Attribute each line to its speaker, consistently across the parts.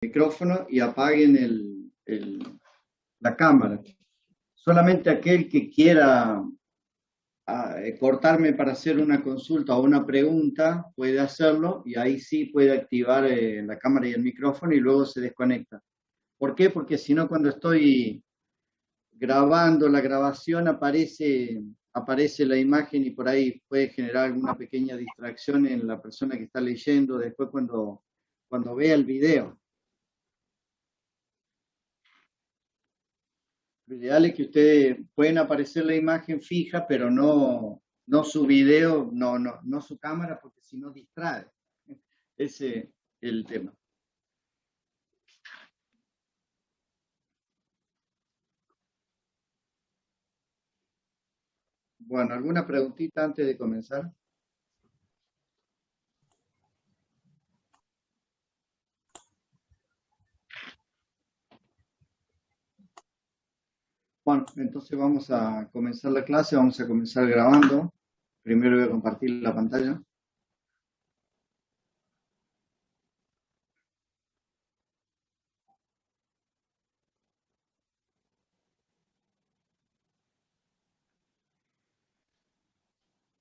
Speaker 1: micrófono y apaguen la cámara. Solamente aquel que quiera cortarme para hacer una consulta o una pregunta puede hacerlo y ahí sí puede activar la cámara y el micrófono y luego se desconecta. ¿Por qué? Porque si no, cuando estoy grabando la grabación aparece la imagen y por ahí puede generar alguna pequeña distracción en la persona que está leyendo después cuando vea el video. Lo ideal es que ustedes pueden aparecer la imagen fija, pero no su video, no su cámara, porque si no distrae. Ese es el tema. Bueno, ¿alguna preguntita antes de comenzar? Bueno, entonces vamos a comenzar la clase, vamos a comenzar grabando. Primero voy a compartir la pantalla.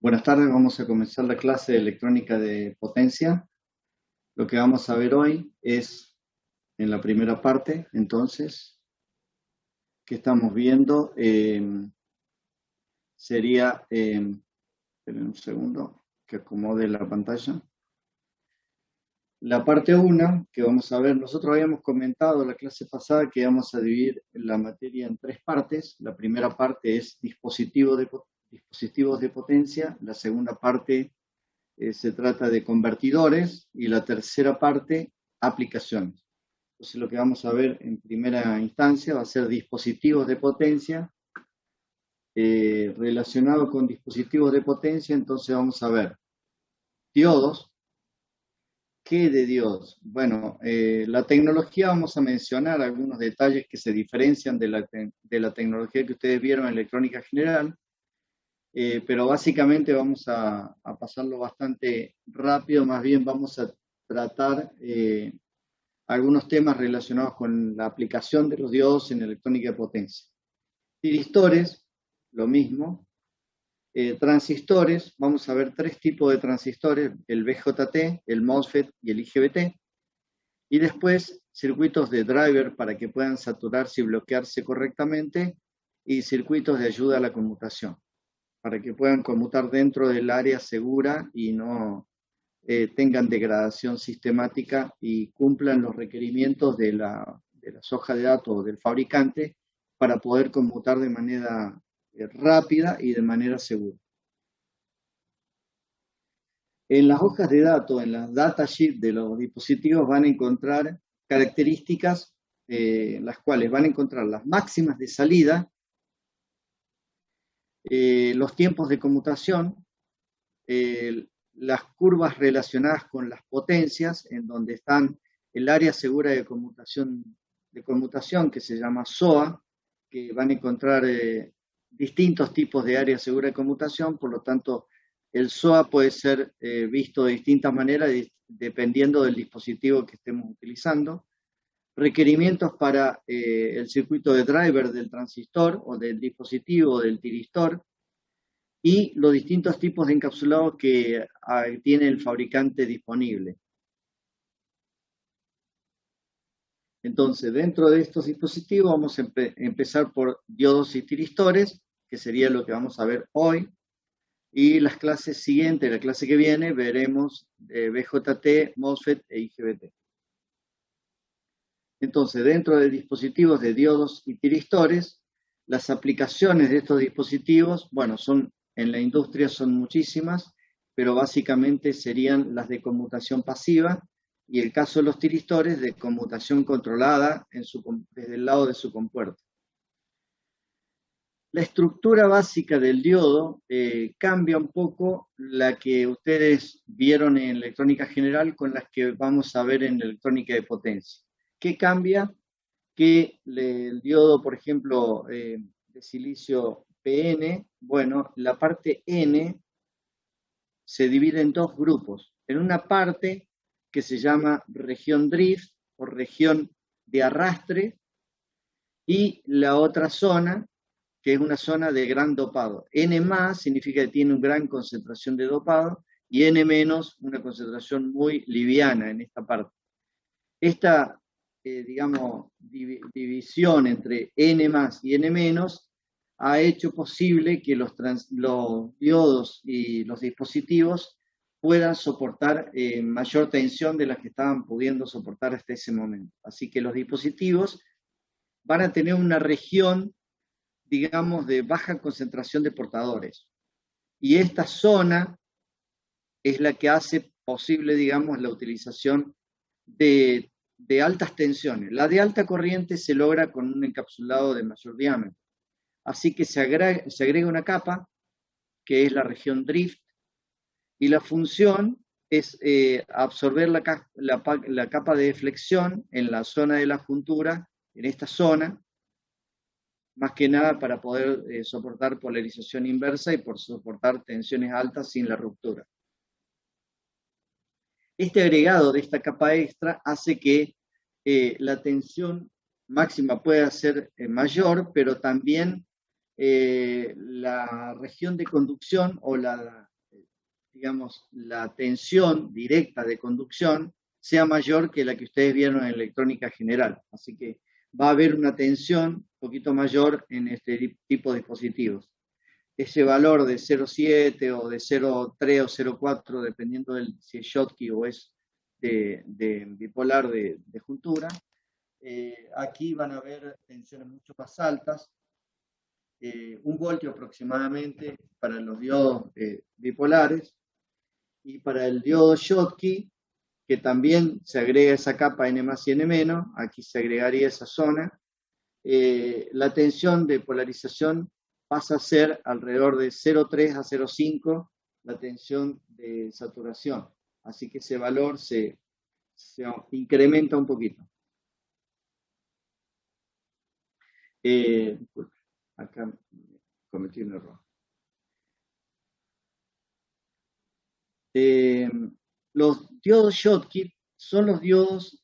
Speaker 1: Buenas tardes, vamos a comenzar la clase de electrónica de potencia. Lo que vamos a ver hoy es en la primera parte, entonces, que estamos viendo sería, esperen un segundo, que acomode la pantalla. La parte 1 que vamos a ver, nosotros habíamos comentado la clase pasada que vamos a dividir la materia en 3 partes. La primera parte es dispositivos de potencia, la segunda parte se trata de convertidores y la tercera parte, aplicaciones. Entonces lo que vamos a ver en primera instancia va a ser dispositivos de potencia. Relacionado con dispositivos de potencia, entonces vamos a ver diodos. ¿Qué de diodos? Bueno, la tecnología, vamos a mencionar algunos detalles que se diferencian de la tecnología que ustedes vieron en electrónica general, pero básicamente vamos a pasarlo bastante rápido, más bien vamos a tratar algunos temas relacionados con la aplicación de los diodos en electrónica de potencia. Tiristores, lo mismo. Transistores, vamos a ver 3 tipos de transistores, el BJT, el MOSFET y el IGBT. Y después circuitos de driver para que puedan saturarse y bloquearse correctamente y circuitos de ayuda a la conmutación, para que puedan conmutar dentro del área segura y no tengan degradación sistemática y cumplan los requerimientos de las hojas de datos del fabricante para poder conmutar de manera rápida y de manera segura. En las hojas de datos, en las datasheets de los dispositivos van a encontrar características, las cuales van a encontrar las máximas de salida, los tiempos de conmutación, las curvas relacionadas con las potencias, en donde están el área segura de conmutación que se llama SOA, que van a encontrar distintos tipos de área segura de conmutación, por lo tanto, el SOA puede ser visto de distintas maneras dependiendo del dispositivo que estemos utilizando. Requerimientos para el circuito de driver del transistor o del dispositivo o del tiristor y los distintos tipos de encapsulados que tiene el fabricante disponible. Entonces, dentro de estos dispositivos vamos a empezar por diodos y tiristores, que sería lo que vamos a ver hoy. Y las clases siguientes, la clase que viene, veremos BJT, MOSFET e IGBT. Entonces, dentro de dispositivos de diodos y tiristores, las aplicaciones de estos dispositivos, bueno, en la industria son muchísimas, pero básicamente serían las de conmutación pasiva y el caso de los tiristores de conmutación controlada desde el lado de su compuerta. La estructura básica del diodo cambia un poco la que ustedes vieron en electrónica general con las que vamos a ver en electrónica de potencia. ¿Qué cambia? Que el diodo, por ejemplo, de silicio PN, bueno, la parte N se divide en 2 grupos. En una parte que se llama región drift o región de arrastre, y la otra zona, que es una zona de gran dopado. N más significa que tiene una gran concentración de dopado, y N menos una concentración muy liviana en esta parte. Esta, digamos, división entre N más y N menos ha hecho posible que los diodos y los dispositivos puedan soportar mayor tensión de la que estaban pudiendo soportar hasta ese momento. Así que los dispositivos van a tener una región, digamos, de baja concentración de portadores. Y esta zona es la que hace posible, digamos, la utilización de altas tensiones. La de alta corriente se logra con un encapsulado de mayor diámetro. Así que se agrega una capa, que es la región drift, y la función es absorber la capa de deflexión en la zona de la juntura, en esta zona, más que nada para poder soportar polarización inversa y por soportar tensiones altas sin la ruptura. Este agregado de esta capa extra hace que la tensión máxima pueda ser mayor, pero también la región de conducción o digamos, la tensión directa de conducción sea mayor que la que ustedes vieron en electrónica general. Así que va a haber una tensión un poquito mayor en este tipo de dispositivos. Ese valor de 0,7 o de 0,3 o 0,4, dependiendo si es Schottky o es de bipolar de juntura, aquí van a haber tensiones mucho más altas, 1 voltio aproximadamente para los diodos bipolares, y para el diodo Schottky, que también se agrega esa capa N más y N menos, aquí se agregaría esa zona, la tensión de polarización pasa a ser alrededor de 0,3 a 0,5 la tensión de saturación. Así que ese valor se incrementa un poquito. Acá cometí un error. Los diodos Schottky son los diodos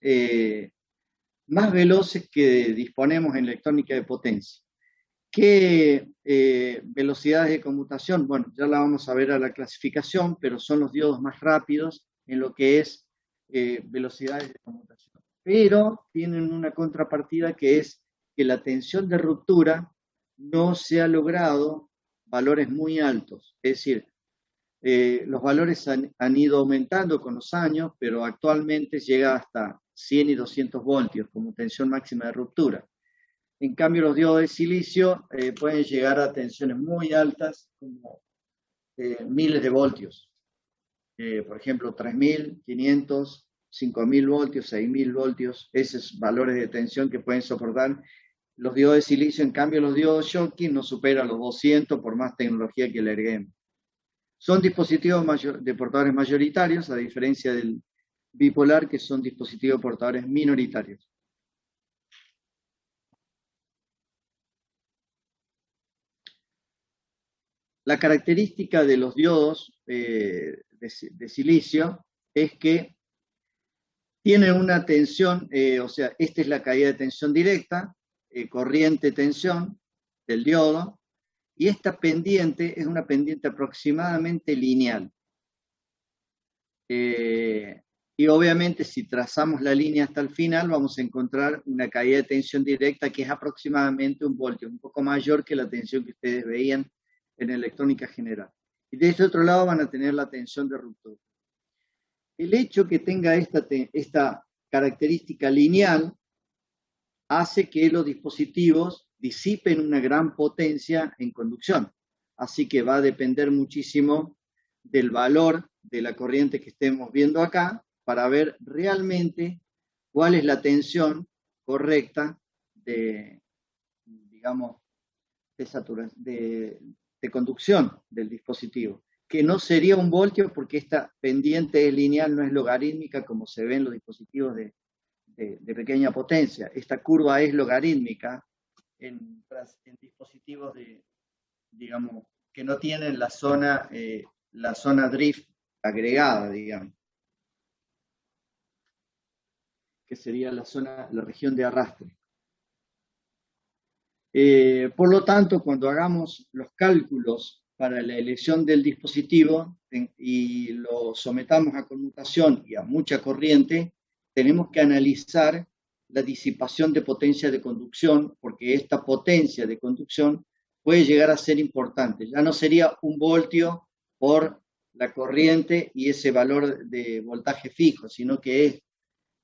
Speaker 1: más veloces que disponemos en electrónica de potencia. ¿Qué velocidades de conmutación? Bueno, ya la vamos a ver a la clasificación, pero son los diodos más rápidos en lo que es velocidades de conmutación. Pero tienen una contrapartida, que es que la tensión de ruptura no se ha logrado valores muy altos. Es decir, los valores han ido aumentando con los años, pero actualmente llega hasta 100 y 200 voltios como tensión máxima de ruptura. En cambio, los diodos de silicio pueden llegar a tensiones muy altas, como miles de voltios. Por ejemplo, 3.500, 5.000 voltios, 6.000 voltios, esos valores de tensión que pueden soportar los diodos de silicio. En cambio, los diodos Schottky no superan los 200 por más tecnología que le agreguemos. Son dispositivos de portadores mayoritarios, a diferencia del bipolar, que son dispositivos portadores minoritarios. La característica de los diodos de silicio es que tienen una tensión, o sea, esta es la caída de tensión directa, corriente tensión del diodo, y esta pendiente es una pendiente aproximadamente lineal. Y obviamente si trazamos la línea hasta el final, vamos a encontrar una caída de tensión directa que es aproximadamente 1 voltio, un poco mayor que la tensión que ustedes veían en electrónica general. Y de este otro lado van a tener la tensión de ruptura. El hecho que tenga esta característica lineal hace que los dispositivos disipen una gran potencia en conducción. Así que va a depender muchísimo del valor de la corriente que estemos viendo acá para ver realmente cuál es la tensión correcta de, digamos, de conducción del dispositivo, que no sería 1 voltio porque esta pendiente es lineal, no es logarítmica como se ve en los dispositivos de pequeña potencia. Esta curva es logarítmica en dispositivos digamos, que no tienen la zona drift agregada, digamos, que sería la zona, la región de arrastre. Por lo tanto, cuando hagamos los cálculos para la elección del dispositivo y lo sometamos a conmutación y a mucha corriente, tenemos que analizar la disipación de potencia de conducción, porque esta potencia de conducción puede llegar a ser importante. Ya no sería 1 voltio por la corriente y ese valor de voltaje fijo, sino que es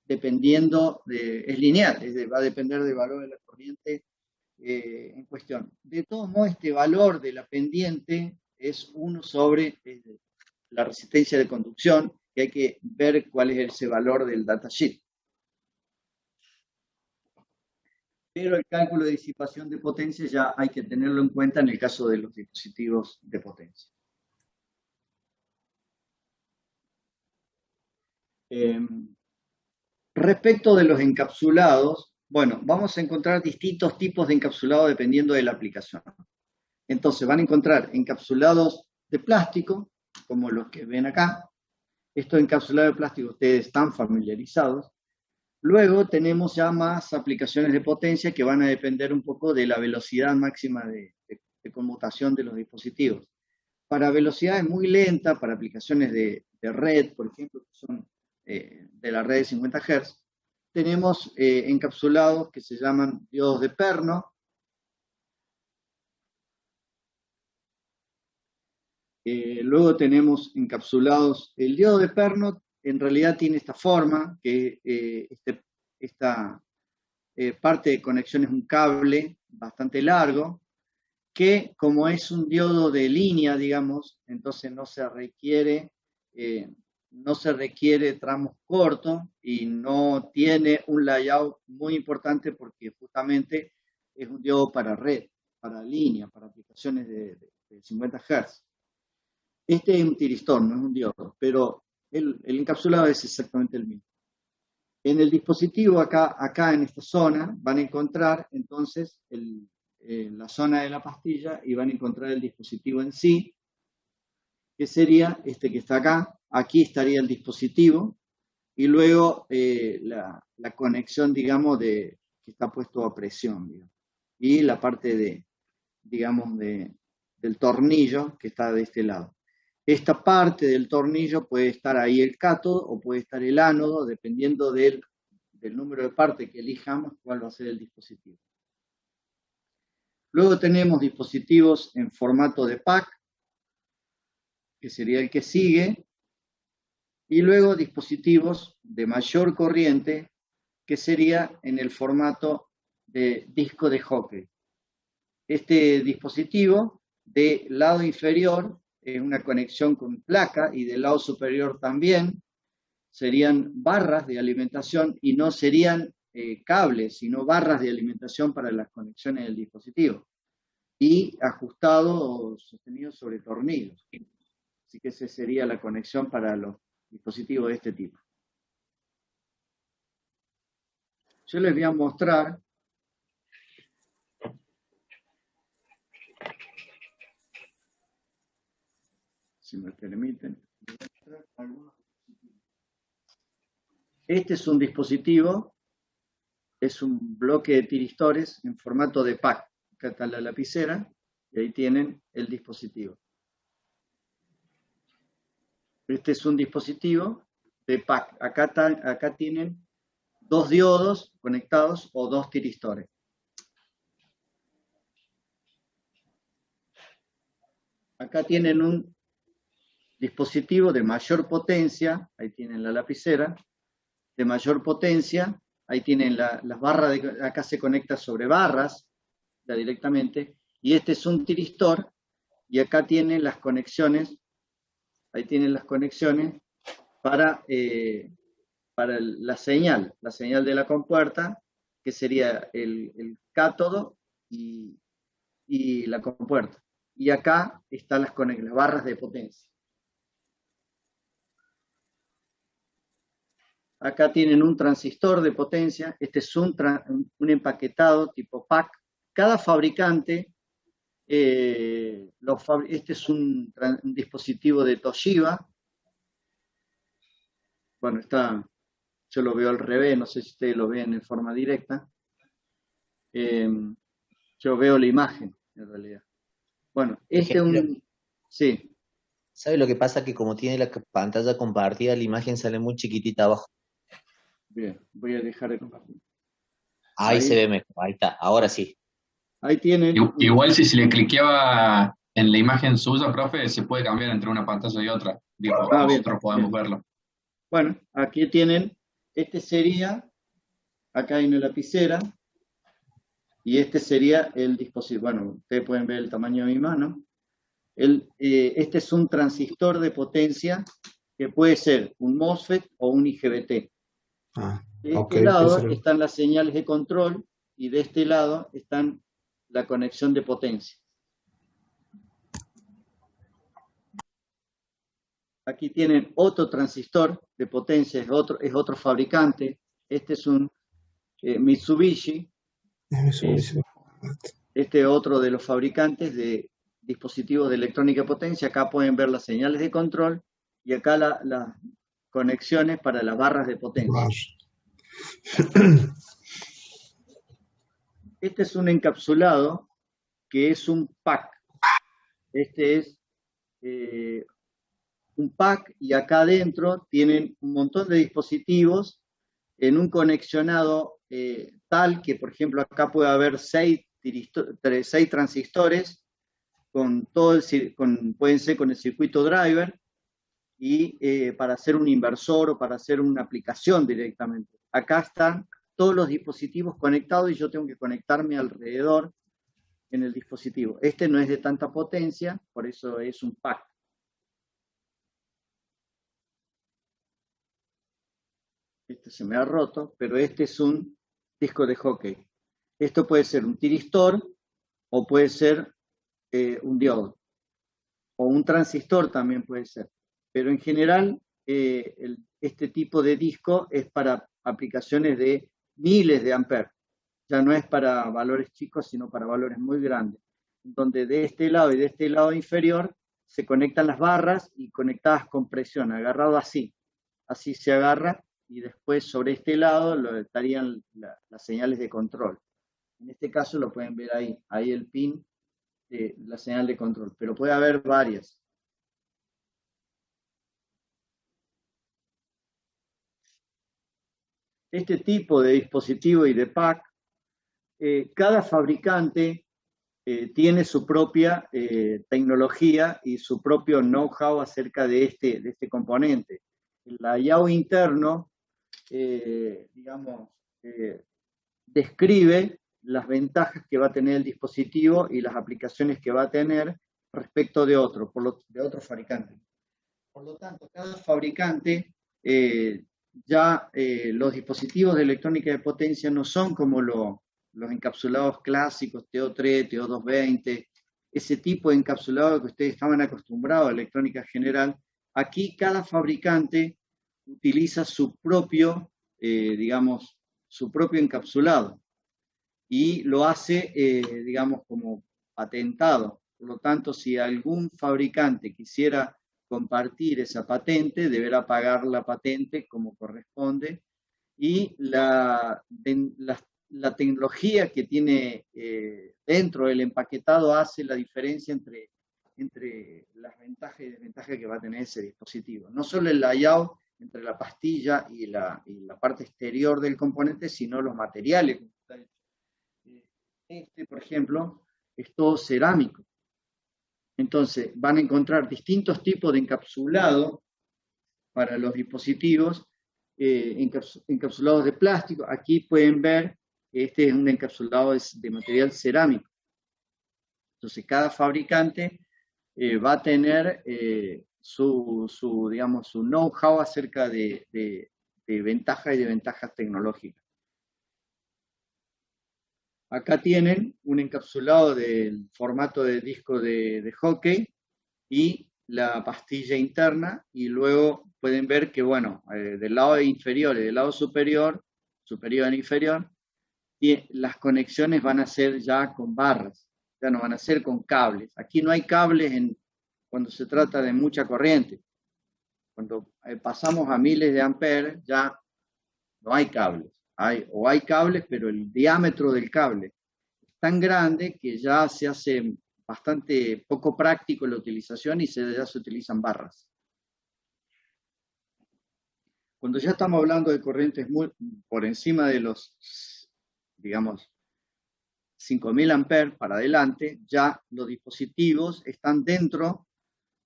Speaker 1: es lineal, va a depender del valor de la corriente en cuestión. De todos modos, este valor de la pendiente es 1 sobre la resistencia de conducción, y hay que ver cuál es ese valor del datasheet. Pero el cálculo de disipación de potencia ya hay que tenerlo en cuenta en el caso de los dispositivos de potencia. Respecto de los encapsulados, bueno, vamos a encontrar distintos tipos de encapsulados dependiendo de la aplicación. Entonces van a encontrar encapsulados de plástico, como los que ven acá. Estos encapsulados de plástico ustedes están familiarizados. Luego tenemos ya más aplicaciones de potencia que van a depender un poco de la velocidad máxima de conmutación de los dispositivos. Para velocidades muy lentas, para aplicaciones de red, por ejemplo, que son de la red de 50 Hz, tenemos encapsulados que se llaman diodos de perno. Luego tenemos encapsulados, el diodo de perno en realidad tiene esta forma, que esta parte de conexión es un cable bastante largo, que como es un diodo de línea, digamos, entonces no se requiere tramos cortos y no tiene un layout muy importante porque justamente es un diodo para red, para línea, para aplicaciones de 50 Hz. Este es un tiristor, no es un diodo, pero el encapsulado es exactamente el mismo. En el dispositivo, acá en esta zona, van a encontrar entonces la zona de la pastilla y van a encontrar el dispositivo en sí, que sería este que está acá. Aquí estaría el dispositivo y luego la conexión, digamos, que está puesto a presión, digamos, y la parte digamos, del tornillo que está de este lado. Esta parte del tornillo puede estar ahí el cátodo o puede estar el ánodo, dependiendo del número de partes que elijamos, cuál va a ser el dispositivo. Luego tenemos dispositivos en formato de pack, que sería el que sigue, y luego dispositivos de mayor corriente, que sería en el formato de disco de hockey. Este dispositivo del lado inferior es una conexión con placa y del lado superior también serían barras de alimentación y no serían cables, sino barras de alimentación para las conexiones del dispositivo y ajustado o sostenido sobre tornillos. Así que esa sería la conexión para los dispositivos de este tipo. Yo les voy a mostrar si me permiten. Este es un dispositivo, es un bloque de tiristores en formato de pack. Acá está la lapicera y ahí tienen el dispositivo. Este es un dispositivo de pack. Acá tienen 2 diodos conectados o 2 tiristores. Acá tienen un dispositivo de mayor potencia, ahí tienen la lapicera, de mayor potencia, ahí tienen las barras, acá se conecta sobre barras, ya directamente, y este es un tiristor, y acá tienen las conexiones, ahí tienen las conexiones para la señal de la compuerta, que sería el cátodo y la compuerta. Y acá están las barras de potencia. Acá tienen un transistor de potencia, este es un empaquetado tipo pack. Cada fabricante, este es un dispositivo de Toshiba. Bueno, está yo lo veo al revés, no sé si ustedes lo ven en forma directa. Yo veo la imagen, en realidad. Bueno,
Speaker 2: Por
Speaker 1: este es
Speaker 2: ejemplo,
Speaker 1: un... Sí,
Speaker 2: ¿sabe lo que pasa? Que como tiene la pantalla compartida, la imagen sale muy chiquitita abajo.
Speaker 1: bien, voy a dejar de compartir.
Speaker 2: Ahí se
Speaker 1: Ahí,
Speaker 2: ve mejor, ahí está, ahora sí.
Speaker 1: ahí tienen
Speaker 3: Igual si se le cliqueaba en la imagen suya, profe, se puede cambiar entre una pantalla y otra. Digo,
Speaker 1: Ah, bien,
Speaker 3: nosotros podemos
Speaker 1: bien.
Speaker 3: verlo.
Speaker 1: Bueno, aquí tienen, este sería, acá hay una lapicera, y este sería el dispositivo. Bueno, ustedes pueden ver el tamaño de mi mano. Este es un transistor de potencia que puede ser un MOSFET o un IGBT.
Speaker 4: Ah,
Speaker 1: De
Speaker 4: ok,
Speaker 1: este
Speaker 4: puede
Speaker 1: lado
Speaker 4: ser.
Speaker 1: están las señales de control y de este lado están la conexión de potencia. Aquí tienen otro transistor de potencia, es otro fabricante. Este es un Mitsubishi,
Speaker 4: Déjame subir
Speaker 1: eh,
Speaker 4: ese-
Speaker 1: este es otro de los fabricantes de dispositivos de electrónica de potencia. Acá pueden ver las señales de control y acá las conexiones para las barras de potencia. Este es un encapsulado que es un pack. Este es eh, un pack y acá adentro tienen un montón de dispositivos en un conexionado tal que, por ejemplo, acá puede haber seis transistores con todo pueden ser con el circuito driver y para hacer un inversor o para hacer una aplicación directamente. Acá están todos los dispositivos conectados y yo tengo que conectarme alrededor en el dispositivo. Este no es de tanta potencia, por eso es un pack. Este se me ha roto, pero este es un disco de hockey. Esto puede ser un tiristor o puede ser un diodo o un transistor también puede ser. Pero en general este tipo de disco es para aplicaciones de miles de amperes. Ya no es para valores chicos, sino para valores muy grandes. Donde de este lado y de este lado inferior se conectan las barras y conectadas con presión, agarrado así. Así se agarra y después sobre este lado estarían las señales de control. En este caso lo pueden ver ahí el pin de la señal de control, pero puede haber varias. Este tipo de dispositivo y de pack, cada fabricante tiene su propia tecnología y su propio know-how acerca de este componente. El layout interno, digamos, describe las ventajas que va a tener el dispositivo y las aplicaciones que va a tener respecto de de otro fabricante. Por lo tanto, cada fabricante los dispositivos de electrónica de potencia no son como los encapsulados clásicos TO3, TO220, ese tipo de encapsulado que ustedes estaban acostumbrados a electrónica general. Aquí cada fabricante utiliza su propio, digamos, su propio encapsulado y lo hace, digamos, como patentado. Por lo tanto, si algún fabricante quisiera compartir esa patente, deberá pagar la patente como corresponde y la tecnología que tiene dentro del empaquetado hace la diferencia entre las ventajas y desventajas que va a tener ese dispositivo. No solo el layout entre la pastilla y la parte exterior del componente, sino los materiales. Este, por ejemplo, es todo cerámico. Entonces, van a encontrar distintos tipos de encapsulado para los dispositivos, encapsulados de plástico. Aquí pueden ver que este es un encapsulado de material cerámico. Entonces, cada fabricante va a tener digamos, su know-how acerca de ventajas y de ventajas tecnológicas. Acá tienen un encapsulado del formato de disco de hockey y la pastilla interna y luego pueden ver que, bueno, del lado inferior y del lado superior, superior e inferior, y las conexiones van a ser ya con barras, ya no van a ser con cables. Aquí no hay cables cuando se trata de mucha corriente. Cuando pasamos a miles de amperes, ya no hay cables. Hay cables, pero el diámetro del cable es tan grande que ya se hace bastante poco práctico la utilización y ya se utilizan barras. Cuando ya estamos hablando de corrientes por encima de los, digamos, 5.000 amperes para adelante, ya los dispositivos están dentro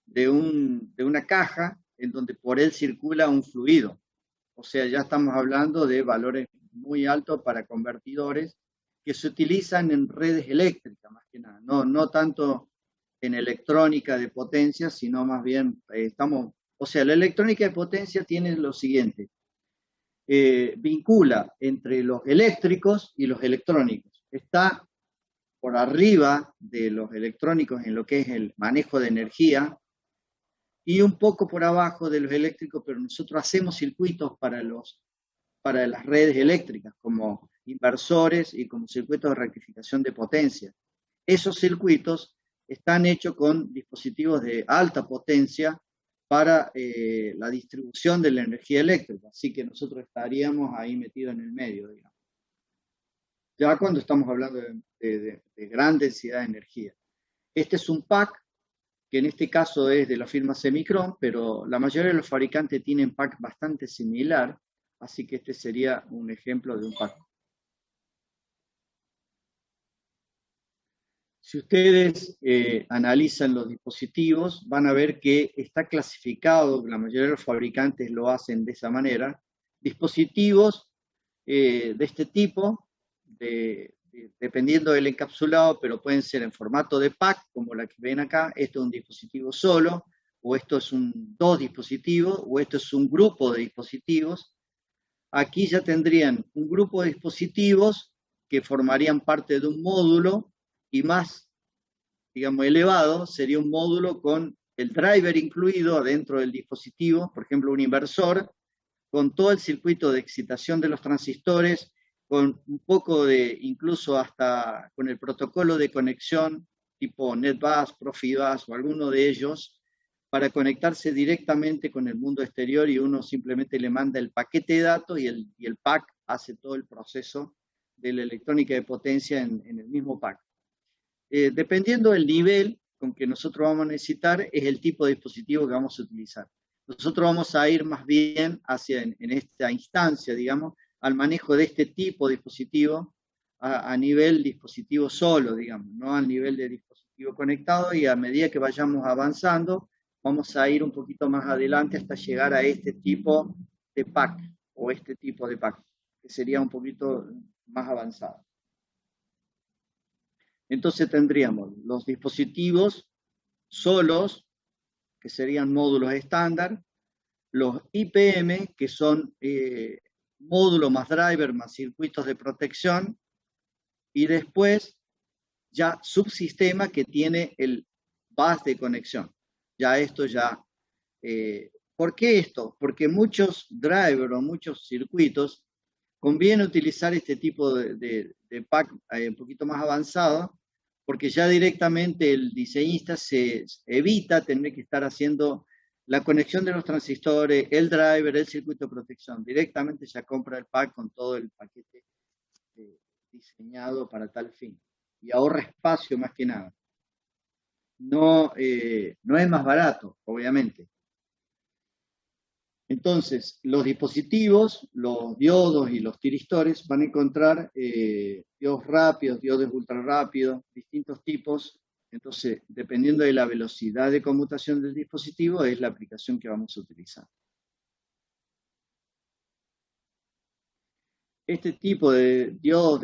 Speaker 1: de una caja en donde por él circula un fluido. O sea, ya estamos hablando de valores muy altos para convertidores que se utilizan en redes eléctricas, más que nada. No tanto en electrónica de potencia, sino más bien o sea, la electrónica de potencia tiene lo siguiente. Vincula entre los eléctricos y los electrónicos. Está por arriba de los electrónicos en lo que es el manejo de energía y un poco por abajo de los eléctricos, pero nosotros hacemos circuitos para las redes eléctricas, como inversores y como circuitos de rectificación de potencia. Esos circuitos están hechos con dispositivos de alta potencia para la distribución de la energía eléctrica, así que nosotros estaríamos ahí metidos en el medio, digamos. Ya cuando estamos hablando de gran densidad de energía. Este es un pack, que en este caso es de la firma Semicron, pero la mayoría de los fabricantes tienen pack bastante similar, así que este sería un ejemplo de un pack. Si ustedes analizan los dispositivos, van a ver que está clasificado, la mayoría de los fabricantes lo hacen de esa manera, dispositivos de este tipo, dependiendo del encapsulado, pero pueden ser en formato de pack, como la que ven acá. Esto es un dispositivo solo, o esto es dos dispositivos, o esto es un grupo de dispositivos. Aquí ya tendrían un grupo de dispositivos que formarían parte de un módulo, y más, digamos, elevado sería un módulo con el driver incluido adentro del dispositivo, por ejemplo, un inversor, con todo el circuito de excitación de los transistores, con un poco incluso hasta con el protocolo de conexión tipo NetBus, Profibus o alguno de ellos, para conectarse directamente con el mundo exterior, y uno simplemente le manda el paquete de datos y el pack hace todo el proceso de la electrónica de potencia en el mismo pack. Dependiendo del nivel con que nosotros vamos a necesitar, es el tipo de dispositivo que vamos a utilizar. Nosotros vamos a ir más bien hacia, en esta instancia, digamos, al manejo de este tipo de dispositivo a nivel dispositivo solo, digamos, no al nivel de dispositivo conectado, y a medida que vayamos avanzando, vamos a ir un poquito más adelante hasta llegar a este tipo de pack, o este tipo de pack, que sería un poquito más avanzado. Entonces tendríamos los dispositivos solos, que serían módulos estándar, los IPM, que son módulo más driver más circuitos de protección, y después ya subsistema que tiene el bus de conexión. Ya esto ya... ¿por qué esto? Porque muchos drivers o muchos circuitos conviene utilizar este tipo de pack un poquito más avanzado, porque ya directamente el diseñista se evita tener que estar haciendo la conexión de los transistores, el driver, el circuito de protección. Directamente ya compra el pack con todo el paquete diseñado para tal fin. Y ahorra espacio más que nada. No es más barato, obviamente. Entonces, los dispositivos, los diodos y los tiristores van a encontrar diodos rápidos, diodos ultra rápidos, distintos tipos. Entonces, dependiendo de la velocidad de conmutación del dispositivo, es la aplicación que vamos a utilizar. Este tipo de diodos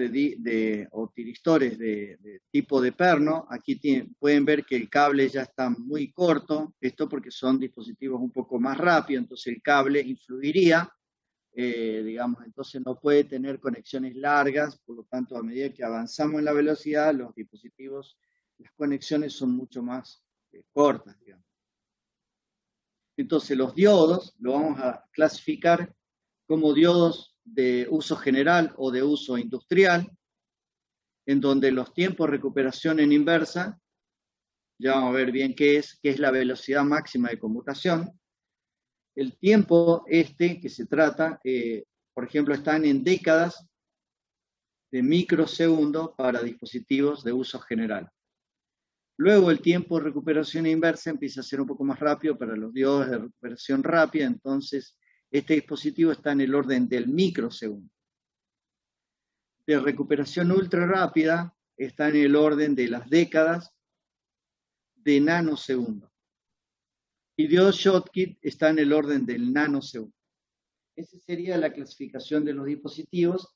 Speaker 1: o tiristores de tipo de perno, aquí pueden ver que el cable ya está muy corto, esto porque son dispositivos un poco más rápidos, entonces el cable influiría, digamos, entonces no puede tener conexiones largas, por lo tanto a medida que avanzamos en la velocidad, los dispositivos, las conexiones son mucho más cortas, digamos. Entonces los diodos lo vamos a clasificar como diodos de uso general o de uso industrial, en donde los tiempos de recuperación en inversa, ya vamos a ver bien qué es la velocidad máxima de conmutación. El tiempo que se trata por ejemplo, están en décadas de microsegundos para dispositivos de uso general. Luego el tiempo de recuperación inversa empieza a ser un poco más rápido para los diodos de recuperación rápida, entonces este dispositivo está en el orden del microsegundo. De recuperación ultra rápida está en el orden de las décadas de nanosegundos. Y diodo Schottky está en el orden del nanosegundo. Esa sería la clasificación de los dispositivos.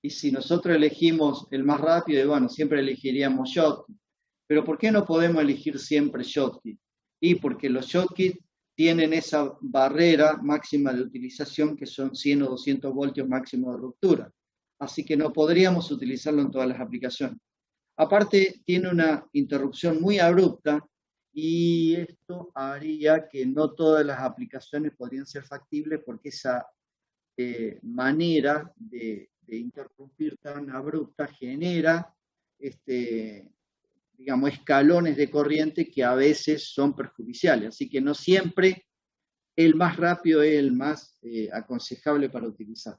Speaker 1: Y si nosotros elegimos el más rápido, bueno, siempre elegiríamos Schottky. Pero ¿por qué no podemos elegir siempre Schottky? Y porque los Schottky tienen esa barrera máxima de utilización que son 100 o 200 voltios máximo de ruptura. Así que no podríamos utilizarlo en todas las aplicaciones. Aparte, tiene una interrupción muy abrupta y esto haría que no todas las aplicaciones podrían ser factibles porque esa manera de interrumpir tan abrupta genera digamos, escalones de corriente que a veces son perjudiciales. Así que no siempre el más rápido es el más aconsejable para utilizar.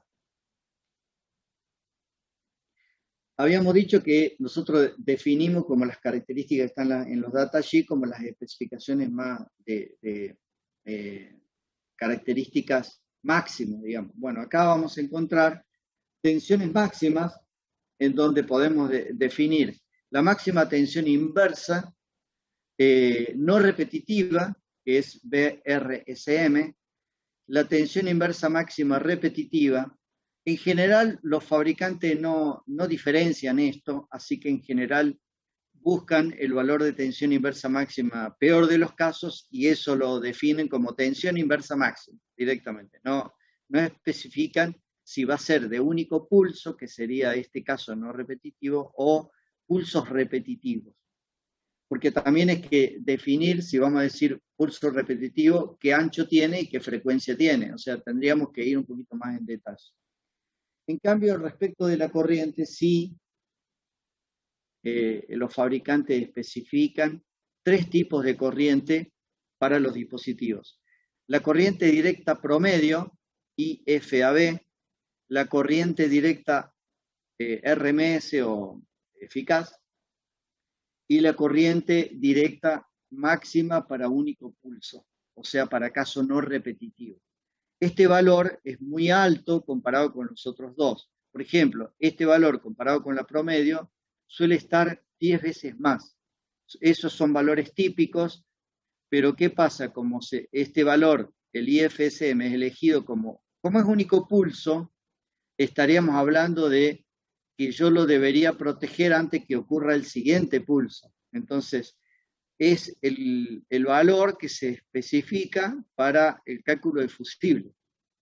Speaker 1: Habíamos dicho que nosotros definimos como las características que están en los datasheets como las especificaciones más de características máximas, digamos. Bueno, acá vamos a encontrar tensiones máximas en donde podemos definir la máxima tensión inversa no repetitiva, que es BRSM, la tensión inversa máxima repetitiva. En general, los fabricantes no diferencian esto, así que en general buscan el valor de tensión inversa máxima peor de los casos y eso lo definen como tensión inversa máxima directamente. No especifican si va a ser de único pulso, que sería este caso no repetitivo, o pulsos repetitivos. Porque también hay que definir, si vamos a decir pulso repetitivo, qué ancho tiene y qué frecuencia tiene. O sea, tendríamos que ir un poquito más en detalle. En cambio, respecto de la corriente, sí, los fabricantes especifican 3 tipos de corriente para los dispositivos. La corriente directa promedio, IFAB, la corriente directa RMS o eficaz, y la corriente directa máxima para único pulso, o sea, para caso no repetitivo. Este valor es muy alto comparado con los otros dos. Por ejemplo, este valor comparado con la promedio suele estar 10 veces más. Esos son valores típicos, pero ¿qué pasa? Como este valor, el IFSM, es elegido como es único pulso, estaríamos hablando de que yo lo debería proteger antes que ocurra el siguiente pulso. Entonces, es el valor que se especifica para el cálculo de fusible.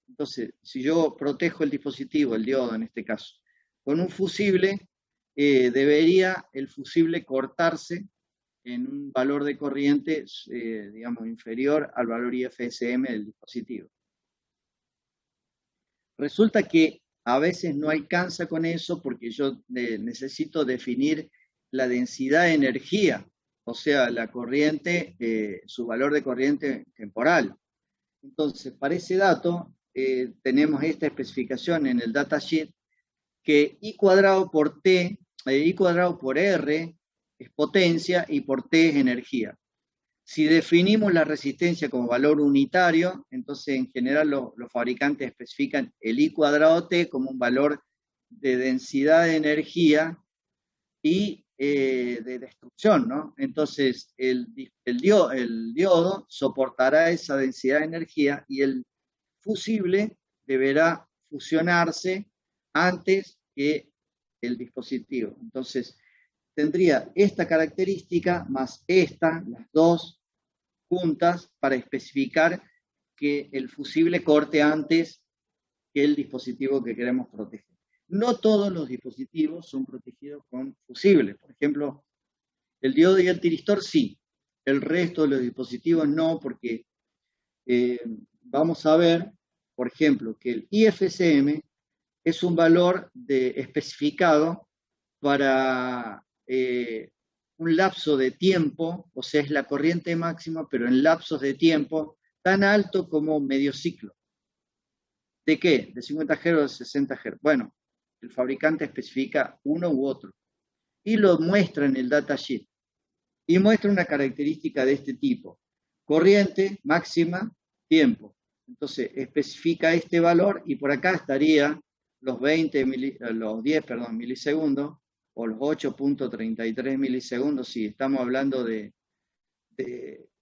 Speaker 1: Entonces, si yo protejo el dispositivo, el diodo en este caso, con un fusible, debería el fusible cortarse en un valor de corriente, digamos, inferior al valor IFSM del dispositivo. Resulta que a veces no alcanza con eso porque yo necesito definir la densidad de energía, o sea, la corriente, su valor de corriente temporal. Entonces, para ese dato, tenemos esta especificación en el datasheet que I cuadrado por T, I cuadrado por R es potencia y por T es energía. Si definimos la resistencia como valor unitario, entonces en general los fabricantes especifican el I cuadrado T como un valor de densidad de energía y de destrucción, ¿no? Entonces el diodo soportará esa densidad de energía y el fusible deberá fusionarse antes que el dispositivo. Entonces tendría esta característica más esta, las dos juntas, para especificar que el fusible corte antes que el dispositivo que queremos proteger. No todos los dispositivos son protegidos con fusibles. Por ejemplo, el diodo y el tiristor sí. El resto de los dispositivos no, porque vamos a ver, por ejemplo, que el IFSM es un valor especificado para un lapso de tiempo, o sea, es la corriente máxima, pero en lapsos de tiempo tan alto como medio ciclo. ¿De qué? ¿De 50 Hz o de 60 Hz? Bueno, el fabricante especifica uno u otro y lo muestra en el datasheet. Y muestra una característica de este tipo: corriente máxima, tiempo. Entonces especifica este valor y por acá estaría los 10 milisegundos o los 8.33 milisegundos si estamos hablando de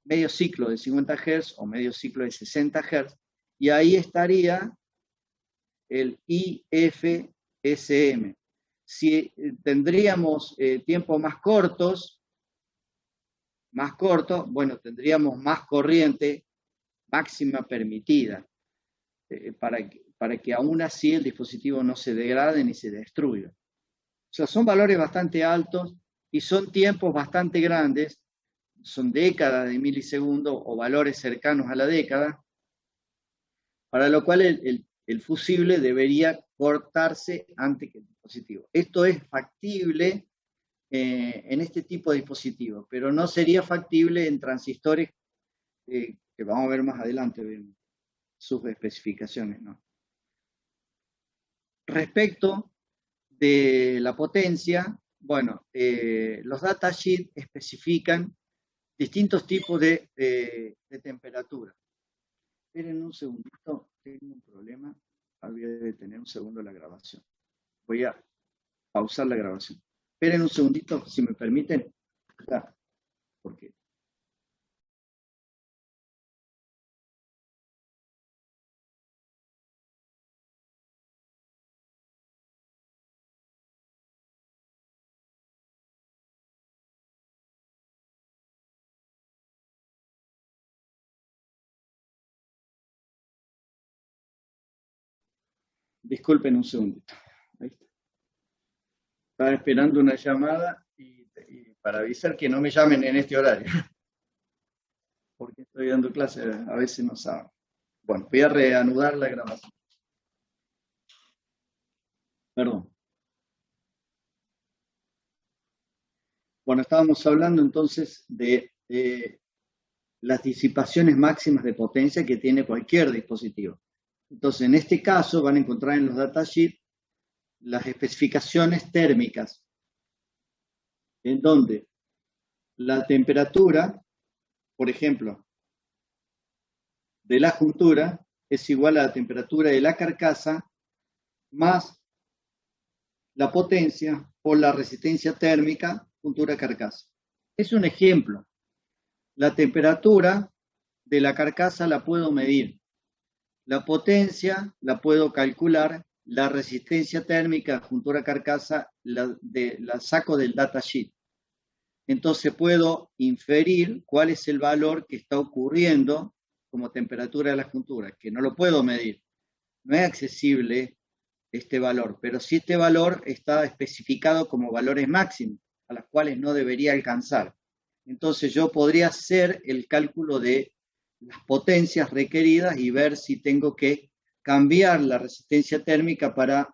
Speaker 1: medio ciclo de 50 Hz o medio ciclo de 60 Hz, y ahí estaría el IFSM. Si tendríamos tiempos más cortos, bueno, tendríamos más corriente máxima permitida, para que aún así el dispositivo no se degrade ni se destruya. O sea, son valores bastante altos y son tiempos bastante grandes, son décadas de milisegundos o valores cercanos a la década, para lo cual el fusible debería cortarse antes que el dispositivo. Esto es factible en este tipo de dispositivos, pero no sería factible en transistores que vamos a ver más adelante en sus especificaciones, ¿no? Respecto de la potencia, bueno, los datasheets especifican distintos tipos de temperatura. Esperen un segundito, tengo un problema. Voy a detener un segundo la grabación. Voy a pausar la grabación. Esperen un segundito, si me permiten. Porque disculpen un segundito. Ahí está. Estaba esperando una llamada y para avisar que no me llamen en este horario. Porque estoy dando clases, a veces no saben. Bueno, voy a reanudar la grabación. Perdón. Bueno, estábamos hablando entonces de las disipaciones máximas de potencia que tiene cualquier dispositivo. Entonces, en este caso van a encontrar en los datasheets las especificaciones térmicas, en donde la temperatura, por ejemplo, de la juntura es igual a la temperatura de la carcasa más la potencia por la resistencia térmica juntura-carcasa. Es un ejemplo. La temperatura de la carcasa la puedo medir. La potencia la puedo calcular. La resistencia térmica juntura-carcasa la saco del datasheet. Entonces puedo inferir cuál es el valor que está ocurriendo como temperatura de la juntura, que no lo puedo medir. No es accesible este valor, pero sí este valor está especificado como valores máximos, a los cuales no debería alcanzar. Entonces yo podría hacer el cálculo de las potencias requeridas y ver si tengo que cambiar la resistencia térmica para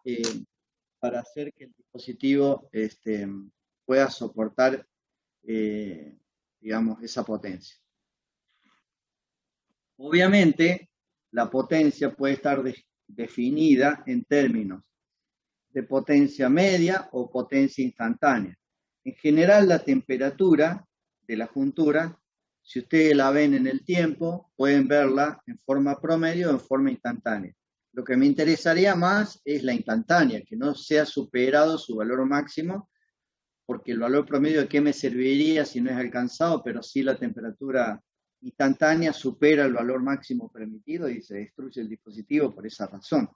Speaker 1: hacer que el dispositivo pueda soportar, digamos, esa potencia. Obviamente, la potencia puede estar definida en términos de potencia media o potencia instantánea. En general, la temperatura de la juntura, si ustedes la ven en el tiempo, pueden verla en forma promedio o en forma instantánea. Lo que me interesaría más es la instantánea, que no sea superado su valor máximo, porque el valor promedio de qué me serviría si no es alcanzado, pero sí la temperatura instantánea supera el valor máximo permitido y se destruye el dispositivo por esa razón.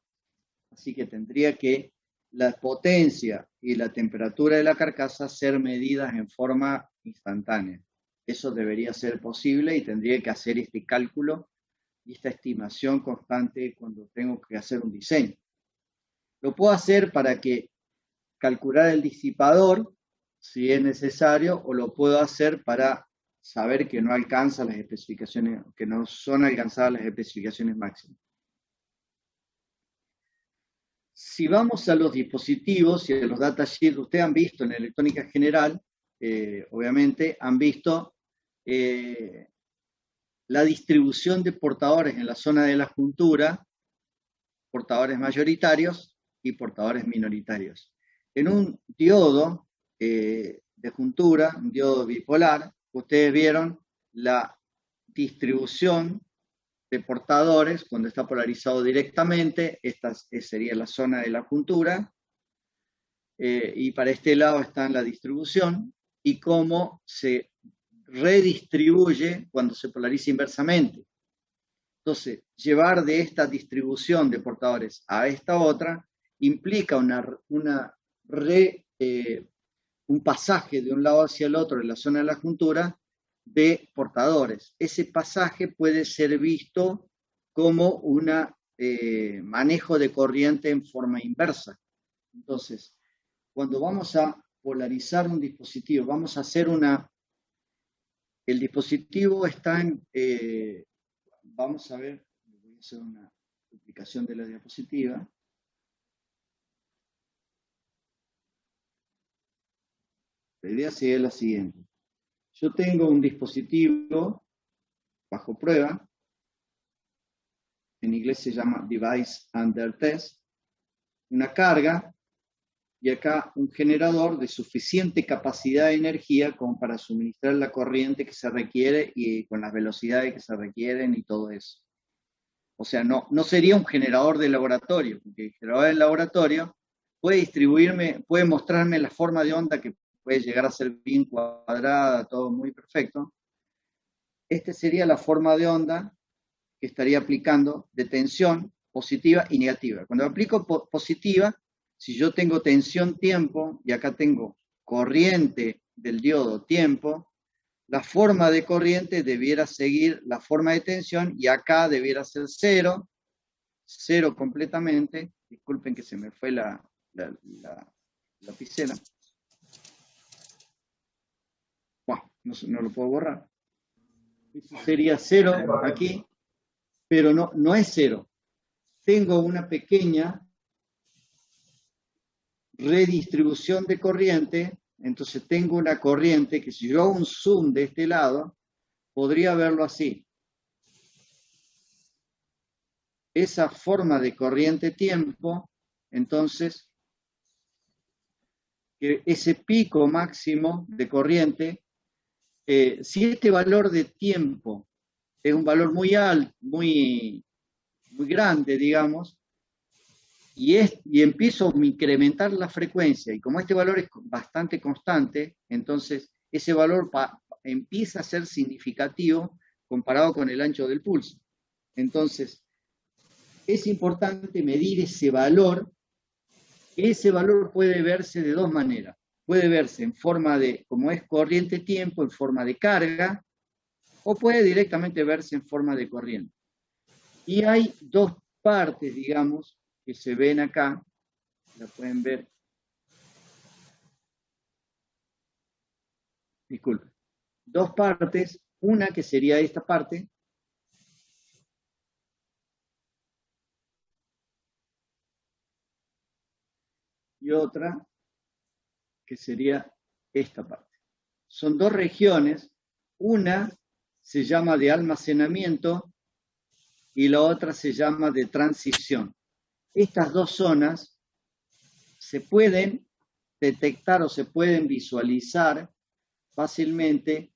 Speaker 1: Así que tendría que la potencia y la temperatura de la carcasa ser medidas en forma instantánea. Eso debería ser posible y tendría que hacer este cálculo y esta estimación constante cuando tengo que hacer un diseño. Lo puedo hacer para que calcular el disipador, si es necesario, o lo puedo hacer para saber que no alcanza las especificaciones, que no son alcanzadas las especificaciones máximas. Si vamos a los dispositivos y a los datasheets, ustedes han visto en electrónica general, obviamente, han visto la distribución de portadores en la zona de la juntura, portadores mayoritarios y portadores minoritarios. En un diodo de juntura, un diodo bipolar, ustedes vieron la distribución de portadores cuando está polarizado directamente. Esta sería la zona de la juntura, y para este lado está en la distribución, y cómo se redistribuye cuando se polariza inversamente. Entonces, llevar de esta distribución de portadores a esta otra implica un pasaje de un lado hacia el otro en la zona de la juntura de portadores. Ese pasaje puede ser visto como un manejo de corriente en forma inversa. Entonces, cuando vamos a polarizar un dispositivo, vamos a hacer el dispositivo está en, vamos a ver, voy a hacer una duplicación de la diapositiva. La idea sería la siguiente. Yo tengo un dispositivo bajo prueba, en inglés se llama Device Under Test, una carga, y acá un generador de suficiente capacidad de energía como para suministrar la corriente que se requiere y con las velocidades que se requieren y todo eso. O sea, no sería un generador de laboratorio, porque el generador de laboratorio puede mostrarme la forma de onda que puede llegar a ser bien cuadrada, todo muy perfecto. Esta sería la forma de onda que estaría aplicando de tensión positiva y negativa. Cuando aplico positiva, si yo tengo tensión tiempo y acá tengo corriente del diodo tiempo, la forma de corriente debiera seguir la forma de tensión y acá debiera ser cero completamente. Disculpen que se me fue la lapicera. Bueno, no lo puedo borrar. Esto sería cero aquí, pero no es cero. Tengo una pequeña redistribución de corriente, entonces tengo una corriente que si yo hago un zoom de este lado, podría verlo así. Esa forma de corriente tiempo, entonces, que ese pico máximo de corriente, si este valor de tiempo es un valor muy alto, muy grande, digamos, y empiezo a incrementar la frecuencia, y como este valor es bastante constante, entonces ese valor empieza a ser significativo comparado con el ancho del pulso. Entonces, es importante medir ese valor. Ese valor puede verse de dos maneras. Puede verse en forma de, como es corriente tiempo, en forma de carga, o puede directamente verse en forma de corriente. Y hay dos partes, digamos, que se ven acá, la pueden ver. Disculpen. Dos partes, una que sería esta parte, y otra que sería esta parte. Son dos regiones, una se llama de almacenamiento y la otra se llama de transición. Estas dos zonas se pueden detectar o se pueden visualizar fácilmente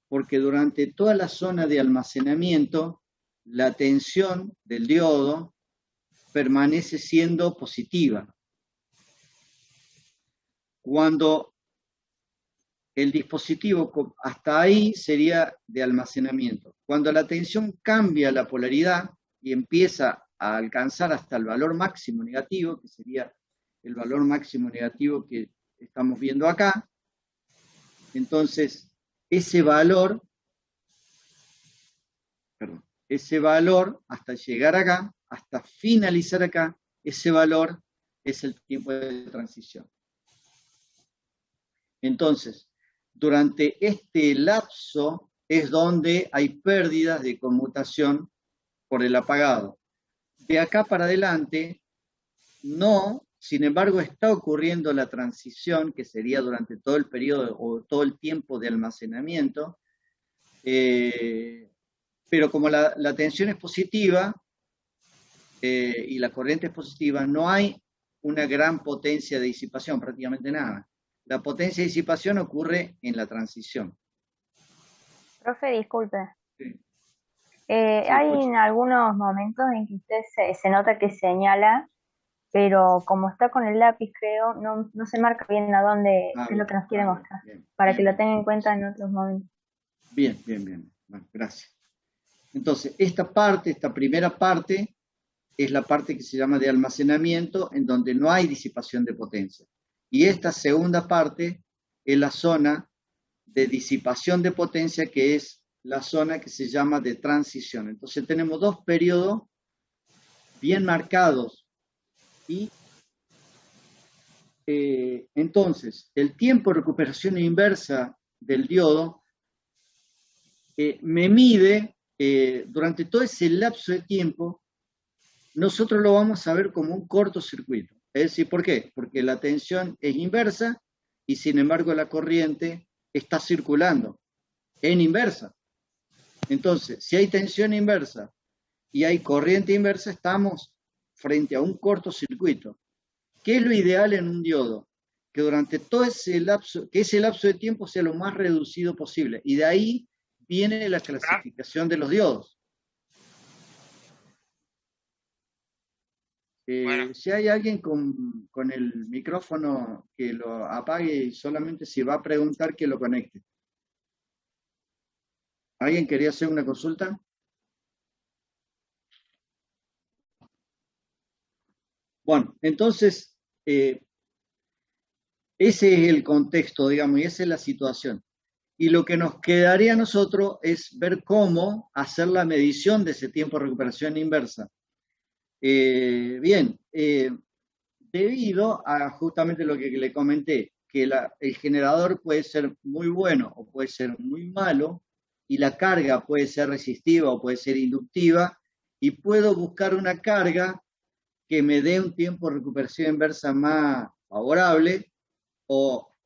Speaker 1: porque durante toda la zona de almacenamiento la tensión del diodo permanece siendo positiva. Cuando el dispositivo hasta ahí sería de almacenamiento. Cuando la tensión cambia la polaridad y empieza a alcanzar hasta el valor máximo negativo, que sería el valor máximo negativo que estamos viendo acá, entonces ese valor hasta llegar acá, hasta finalizar acá, ese valor es el tiempo de transición. Entonces, durante este lapso es donde hay pérdidas de conmutación por el apagado. De acá para adelante, no, sin embargo, está ocurriendo la transición, que sería durante todo el periodo o todo el tiempo de almacenamiento, pero como la tensión es positiva, y la corriente es positiva, no hay una gran potencia de disipación, prácticamente nada. La potencia de disipación ocurre en la transición.
Speaker 5: Profe, disculpe.
Speaker 1: Sí, sí,
Speaker 5: Hay
Speaker 1: escucho.
Speaker 5: en algunos momentos en que usted se nota que señala, pero como está con el lápiz, creo, no se marca bien a dónde,
Speaker 1: Ah,
Speaker 5: qué es lo
Speaker 1: bien,
Speaker 5: que nos quiere mostrar,
Speaker 1: bien,
Speaker 5: para que
Speaker 1: bien,
Speaker 5: lo
Speaker 1: bien.
Speaker 5: tenga en cuenta en otros momentos.
Speaker 1: Bien, bien, bien. Bueno, gracias. Entonces, esta primera parte, es la parte que se llama de almacenamiento, en donde no hay disipación de potencia. Y esta segunda parte es la zona de disipación de potencia, que es la zona que se llama de transición. Entonces tenemos dos periodos bien marcados y entonces el tiempo de recuperación inversa del diodo me mide durante todo ese lapso de tiempo. Nosotros lo vamos a ver como un cortocircuito. Es decir, ¿por qué? Porque la tensión es inversa y sin embargo la corriente está circulando en inversa. Entonces, si hay tensión inversa y hay corriente inversa, estamos frente a un cortocircuito. ¿Qué es lo ideal en un diodo? Que durante todo ese lapso de tiempo sea lo más reducido posible. Y de ahí viene la clasificación de los diodos. Si hay alguien con el micrófono, que lo apague y solamente si va a preguntar que lo conecte. ¿Alguien quería hacer una consulta? Bueno, entonces, ese es el contexto, digamos, y esa es la situación. Y lo que nos quedaría a nosotros es ver cómo hacer la medición de ese tiempo de recuperación inversa. Bien, debido a justamente lo que le comenté, que el generador puede ser muy bueno o puede ser muy malo, y la carga puede ser resistiva o puede ser inductiva, y puedo buscar una carga que me dé un tiempo de recuperación inversa más favorable, o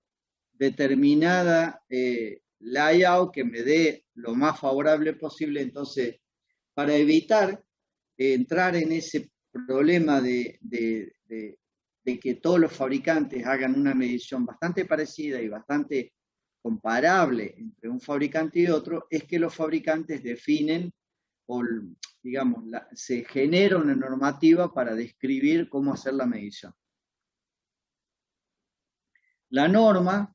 Speaker 1: determinada layout que me dé lo más favorable posible. Entonces, para evitar entrar en ese problema de que todos los fabricantes hagan una medición bastante parecida y bastante comparable entre un fabricante y otro, es que los fabricantes definen o, digamos, se genera una normativa para describir cómo hacer la medición. La norma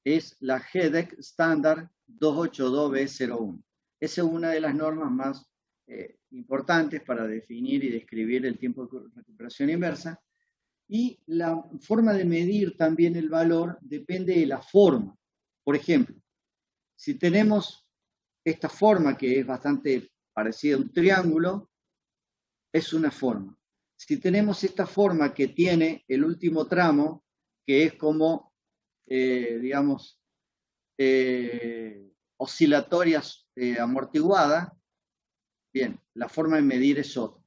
Speaker 1: es la GEDEC Standard 282B01. Esa es una de las normas más importantes para definir y describir el tiempo de recuperación inversa. Y la forma de medir también el valor depende de la forma. Por ejemplo, si tenemos esta forma que es bastante parecida a un triángulo, es una forma. Si tenemos esta forma que tiene el último tramo, que es como, digamos, oscilatorias amortiguadas, bien, la forma de medir es otra.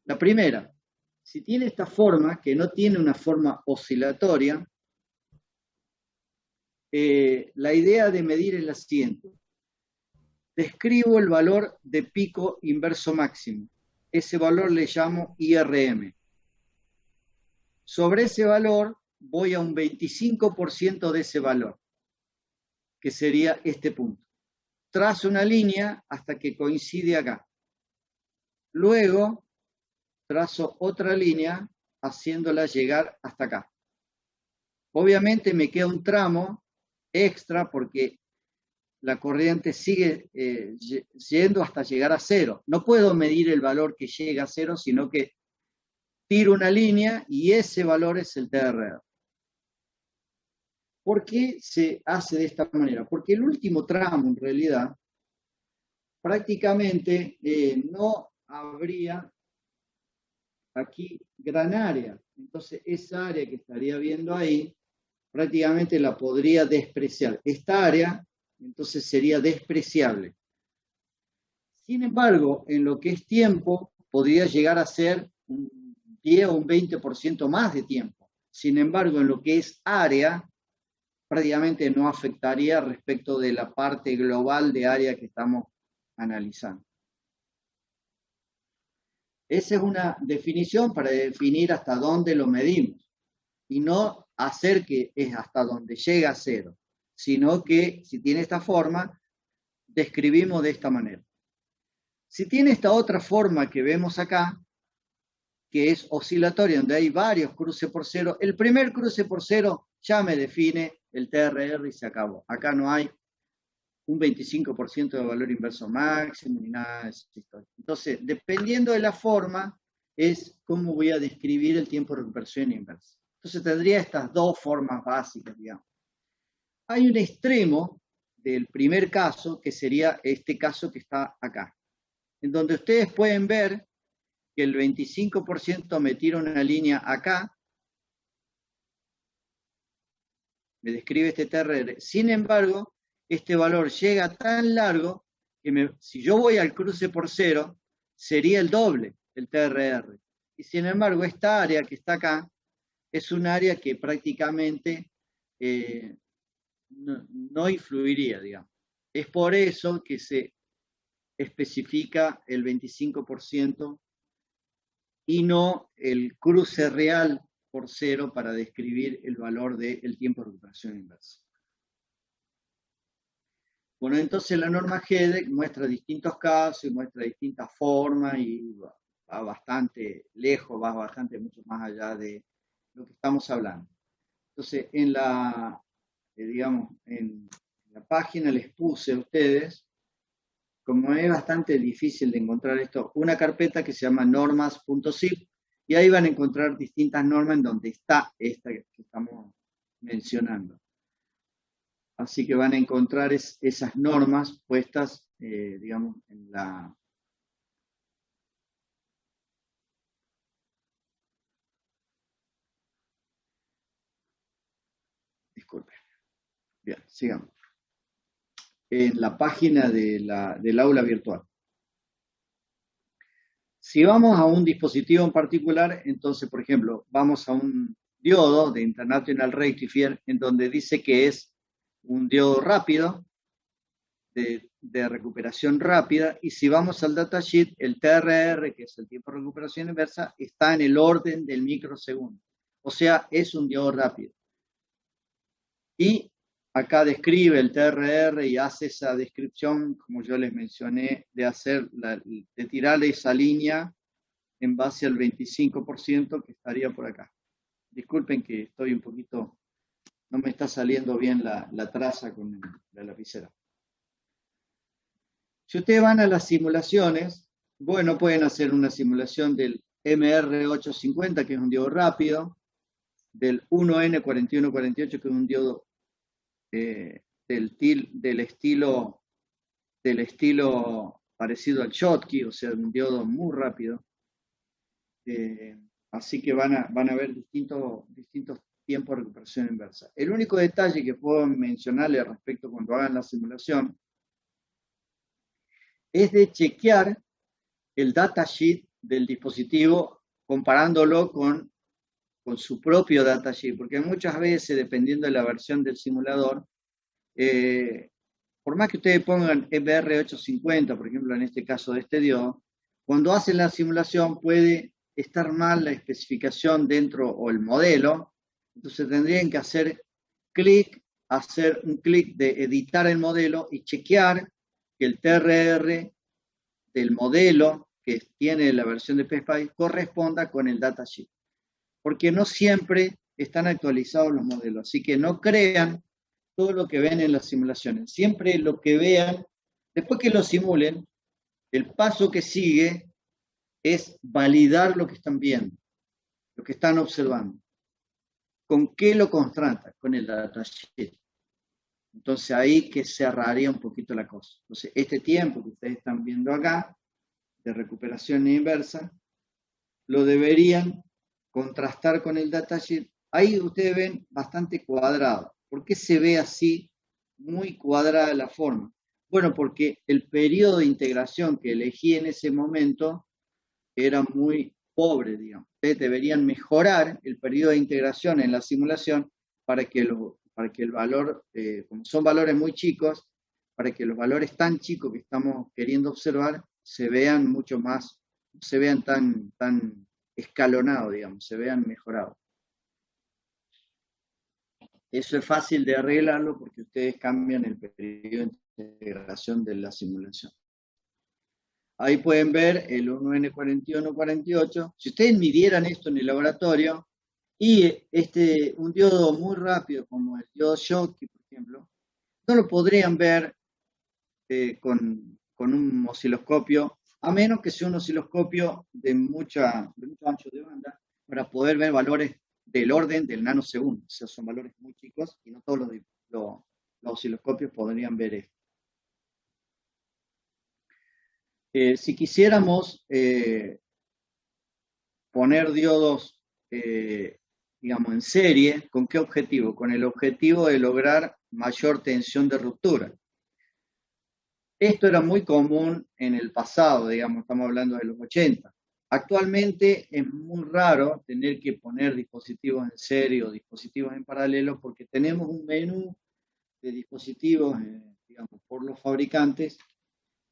Speaker 1: La primera, si tiene esta forma, que no tiene una forma oscilatoria, la idea de medir es la siguiente. Describo el valor de pico inverso máximo. Ese valor le llamo IRM. Sobre ese valor voy a un 25% de ese valor, que sería este punto. Trazo una línea hasta que coincide acá. Luego trazo otra línea haciéndola llegar hasta acá. Obviamente me queda un tramo extra porque la corriente sigue yendo hasta llegar a cero. No puedo medir el valor que llega a cero, sino que tiro una línea y ese valor es el TRR. ¿Por qué se hace de esta manera? Porque el último tramo, en realidad, prácticamente no habría aquí gran área. Entonces, esa área que estaría viendo ahí, prácticamente la podría despreciar. Esta área, entonces, sería despreciable. Sin embargo, en lo que es tiempo, podría llegar a ser un 10 o un 20% más de tiempo. Sin embargo, en lo que es área, prácticamente no afectaría respecto de la parte global de área que estamos analizando. Esa es una definición para definir hasta dónde lo medimos y no hacer que es hasta donde llega a cero, sino que si tiene esta forma, describimos de esta manera. Si tiene esta otra forma que vemos acá, que es oscilatoria, donde hay varios cruces por cero, el primer cruce por cero ya me define el TRR y se acabó. Acá no hay un 25% de valor inverso máximo ni nada de esa historia. Entonces, dependiendo de la forma, es cómo voy a describir el tiempo de recuperación inversa. Entonces, tendría estas dos formas básicas, digamos. Hay un extremo del primer caso, que sería este caso que está acá, en donde ustedes pueden ver que el 25% me tira una línea acá, me describe este TRR. Sin embargo, este valor llega tan largo que si yo voy al cruce por cero, sería el doble el TRR. Y sin embargo, esta área que está acá es un área que prácticamente no influiría, digamos. Es por eso que se especifica el 25% y no el cruce real por cero para describir el valor del tiempo de recuperación inversa. Bueno, entonces la norma GEDEC muestra distintos casos y muestra distintas formas y va bastante lejos, va bastante mucho más allá de lo que estamos hablando. Entonces, en la página les puse a ustedes, como es bastante difícil de encontrar esto, una carpeta que se llama normas.zip y ahí van a encontrar distintas normas en donde está esta que estamos mencionando. Así que van a encontrar esas normas puestas, digamos, en la... Disculpen. Bien, sigamos. En la página del aula virtual. Si vamos a un dispositivo en particular, entonces, por ejemplo, vamos a un diodo de International Rectifier, en donde dice que es un diodo rápido, de recuperación rápida, y si vamos al datasheet, el TRR, que es el tiempo de recuperación inversa, está en el orden del microsegundo. O sea, es un diodo rápido. Y acá describe el TRR y hace esa descripción, como yo les mencioné, de tirarle esa línea en base al 25% que estaría por acá. Disculpen que estoy un poquito, no me está saliendo bien la traza con la lapicera. Si ustedes van a las simulaciones, bueno, pueden hacer una simulación del MR850, que es un diodo rápido, del 1N4148, que es un diodo del estilo parecido al Schottky, o sea, un diodo muy rápido. Así que van a ver distintos tiempos de recuperación inversa. El único detalle que puedo mencionarles respecto cuando hagan la simulación es de chequear el datasheet del dispositivo comparándolo con su propio datasheet, porque muchas veces, dependiendo de la versión del simulador, por más que ustedes pongan MR850, por ejemplo, en este caso de este diodo, cuando hacen la simulación puede estar mal la especificación dentro o el modelo, entonces tendrían que hacer un clic de editar el modelo y chequear que el TRR del modelo que tiene la versión de PSPICE corresponda con el datasheet, porque no siempre están actualizados los modelos, así que no crean todo lo que ven en las simulaciones, siempre lo que vean, después que lo simulen, el paso que sigue es validar lo que están viendo, lo que están observando. ¿Con qué lo contrasta? Con el datasheet. Entonces ahí que cerraría un poquito la cosa. Entonces este tiempo que ustedes están viendo acá, de recuperación inversa, lo deberían contrastar con el datasheet. Ahí ustedes ven bastante cuadrado. ¿Por qué se ve así, muy cuadrada la forma? Bueno, porque el periodo de integración que elegí en ese momento era muy pobre, digamos. Ustedes deberían mejorar el periodo de integración en la simulación para que el valor, como son valores muy chicos, para que los valores tan chicos que estamos queriendo observar se vean mucho más se vean tan escalonados, digamos, se vean mejorados. Eso es fácil de arreglarlo porque ustedes cambian el periodo de integración de la simulación. Ahí pueden ver el 1N4148. Si ustedes midieran esto en el laboratorio y un diodo muy rápido como el diodo Schottky, por ejemplo, no lo podrían ver con un osciloscopio, a menos que sea un osciloscopio de mucho ancho de banda, para poder ver valores del orden del nanosegundo. O sea, son valores muy chicos y no todos los osciloscopios podrían ver esto. Si quisiéramos poner diodos, digamos, en serie, ¿con qué objetivo? Con el objetivo de lograr mayor tensión de ruptura. Esto era muy común en el pasado, digamos, estamos hablando de los 80. Actualmente es muy raro tener que poner dispositivos en serie o dispositivos en paralelo porque tenemos un menú de dispositivos, digamos, por los fabricantes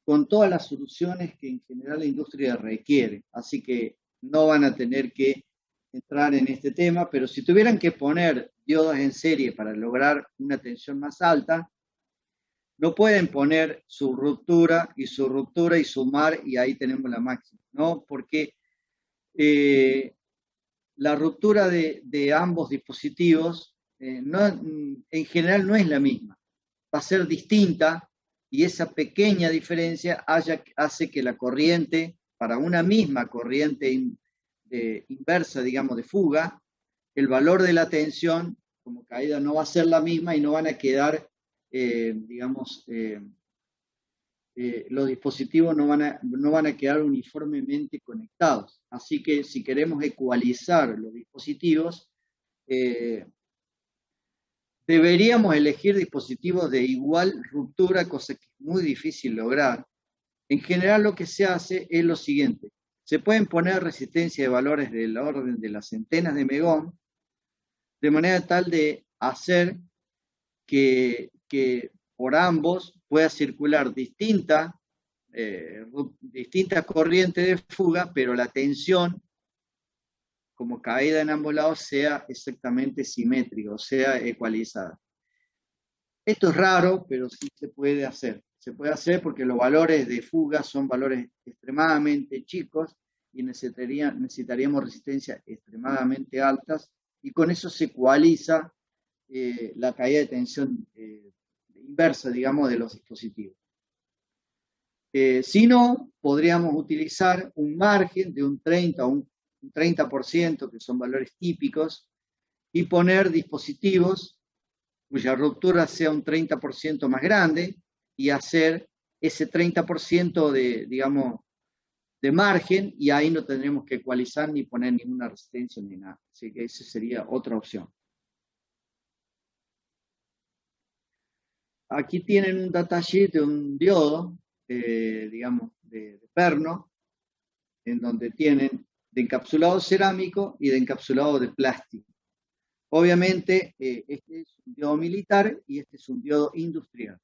Speaker 1: con todas las soluciones que en general la industria requiere. Así que no van a tener que entrar en este tema, pero si tuvieran que poner diodos en serie para lograr una tensión más alta, no pueden poner su ruptura y sumar y ahí tenemos la máxima, ¿no? Porque la ruptura de ambos dispositivos en general no es la misma, va a ser distinta y esa pequeña diferencia hace que la corriente, para una misma corriente inversa, digamos, de fuga, el valor de la tensión como caída no va a ser la misma y no van a quedar, los dispositivos no van a quedar uniformemente conectados. Así que si queremos ecualizar los dispositivos, deberíamos elegir dispositivos de igual ruptura, cosa que es muy difícil lograr. En general lo que se hace es lo siguiente. Se pueden poner resistencia de valores del orden de las centenas de megón, de manera tal de hacer que por ambos pueda circular distinta corriente de fuga, pero la tensión como caída en ambos lados sea exactamente simétrica, o sea ecualizada. Esto es raro, pero sí se puede hacer. Se puede hacer porque los valores de fuga son valores extremadamente chicos y necesitaríamos resistencias extremadamente altas y con eso se ecualiza la caída de tensión inversa, digamos, de los dispositivos. Si no, podríamos utilizar un margen de un 30 o un 30%, que son valores típicos, y poner dispositivos cuya ruptura sea un 30% más grande y hacer ese 30% digamos, de margen y ahí no tendremos que ecualizar ni poner ninguna resistencia ni nada. Así que esa sería otra opción. Aquí tienen un datasheet de un diodo, digamos, de perno, en donde tienen de encapsulado cerámico y de encapsulado de plástico. Obviamente, este es un diodo militar y este es un diodo industrial.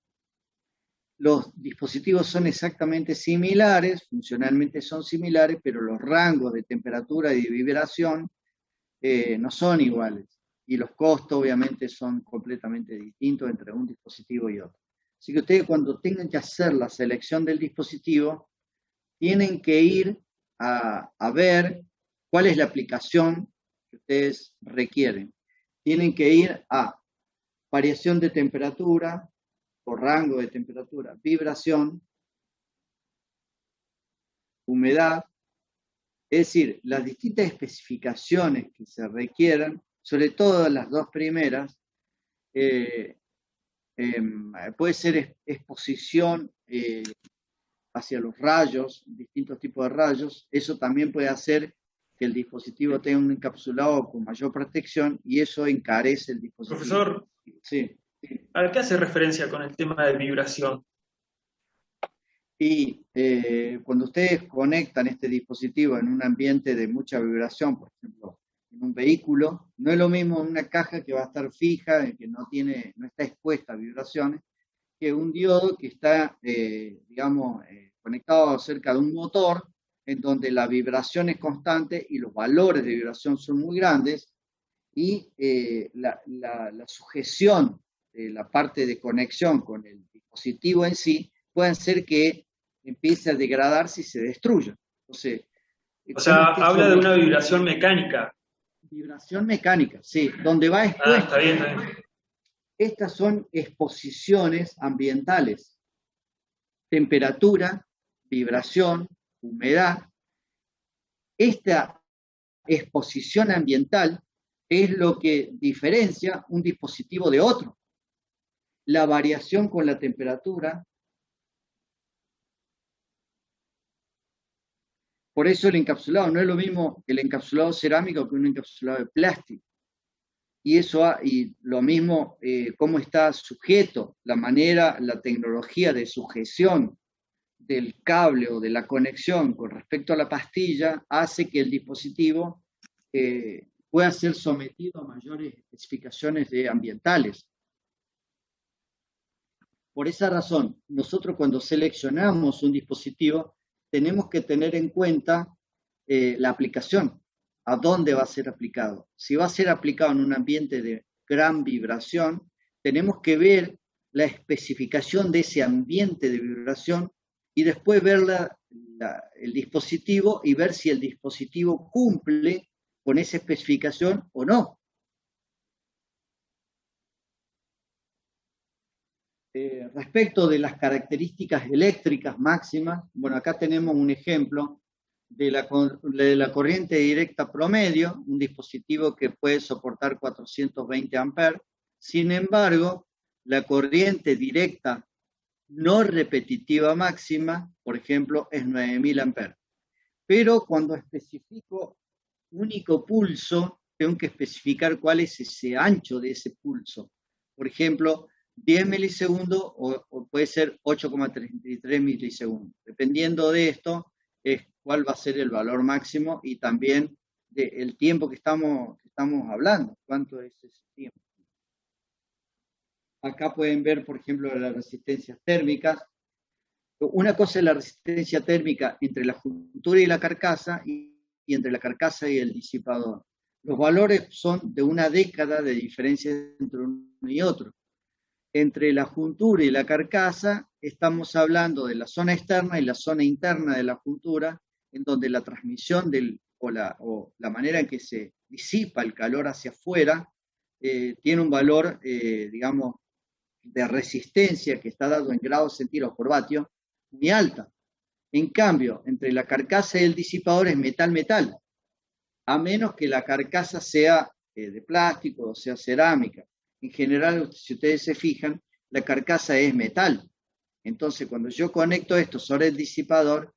Speaker 1: Los dispositivos son exactamente similares, funcionalmente son similares, pero los rangos de temperatura y de vibración no son iguales. Y los costos obviamente son completamente distintos entre un dispositivo y otro. Así que ustedes cuando tengan que hacer la selección del dispositivo, tienen que ir a ver cuál es la aplicación que ustedes requieren. Tienen que ir a variación de temperatura, o rango de temperatura, vibración, humedad, es decir, las distintas especificaciones que se requieran, sobre todo las dos primeras, puede ser exposición hacia los rayos, distintos tipos de rayos, eso también puede hacer que el dispositivo tenga un encapsulado con mayor protección y eso encarece el dispositivo.
Speaker 6: Profesor,
Speaker 1: sí.
Speaker 6: ¿a qué hace referencia con el tema de vibración?
Speaker 1: Y cuando ustedes conectan este dispositivo en un ambiente de mucha vibración, por ejemplo, en un vehículo, no es lo mismo una caja que va a estar fija, que no está expuesta a vibraciones, que un diodo que está, digamos, conectado cerca de un motor, en donde la vibración es constante y los valores de vibración son muy grandes, y la sujeción de la parte de conexión con el dispositivo en sí puede hacer que empiece a degradarse y se destruya. Entonces,
Speaker 6: O sea, habla de una vibración mecánica.
Speaker 1: Vibración mecánica, sí, donde va
Speaker 6: Ah,
Speaker 1: expuesto.
Speaker 6: está bien, está bien.
Speaker 1: Estas son exposiciones ambientales: temperatura, vibración, humedad. Esta exposición ambiental es lo que diferencia un dispositivo de otro. La variación con la temperatura. Por eso el encapsulado no es lo mismo el encapsulado cerámico que un encapsulado de plástico. Y lo mismo, cómo está sujeto, la manera, la tecnología de sujeción del cable o de la conexión con respecto a la pastilla hace que el dispositivo pueda ser sometido a mayores especificaciones ambientales. Por esa razón, nosotros cuando seleccionamos un dispositivo tenemos que tener en cuenta la aplicación, a dónde va a ser aplicado. Si va a ser aplicado en un ambiente de gran vibración, tenemos que ver la especificación de ese ambiente de vibración y después ver el dispositivo y ver si el dispositivo cumple con esa especificación o no. Respecto de las características eléctricas máximas, bueno, acá tenemos un ejemplo de la corriente directa promedio, un dispositivo que puede soportar 420 amperes. Sin embargo, la corriente directa no repetitiva máxima, por ejemplo, es 9000 amperes. Pero cuando especifico único pulso, tengo que especificar cuál es ese ancho de ese pulso. Por ejemplo, 10 milisegundos o puede ser 8,33 milisegundos. Dependiendo de esto, es cuál va a ser el valor máximo y también el tiempo que estamos hablando, cuánto es ese tiempo. Acá pueden ver, por ejemplo, las resistencias térmicas. Una cosa es la resistencia térmica entre la juntura y la carcasa y entre la carcasa y el disipador. Los valores son de una década de diferencia entre uno y otro. Entre la juntura y la carcasa estamos hablando de la zona externa y la zona interna de la juntura, en donde la transmisión o la manera en que se disipa el calor hacia afuera tiene un valor, digamos, de resistencia que está dado en grados centígrados por vatio, muy alta. En cambio, entre la carcasa y el disipador es metal-metal, a menos que la carcasa sea de plástico o sea cerámica. En general, si ustedes se fijan, la carcasa es metal. Entonces, cuando yo conecto esto sobre el disipador,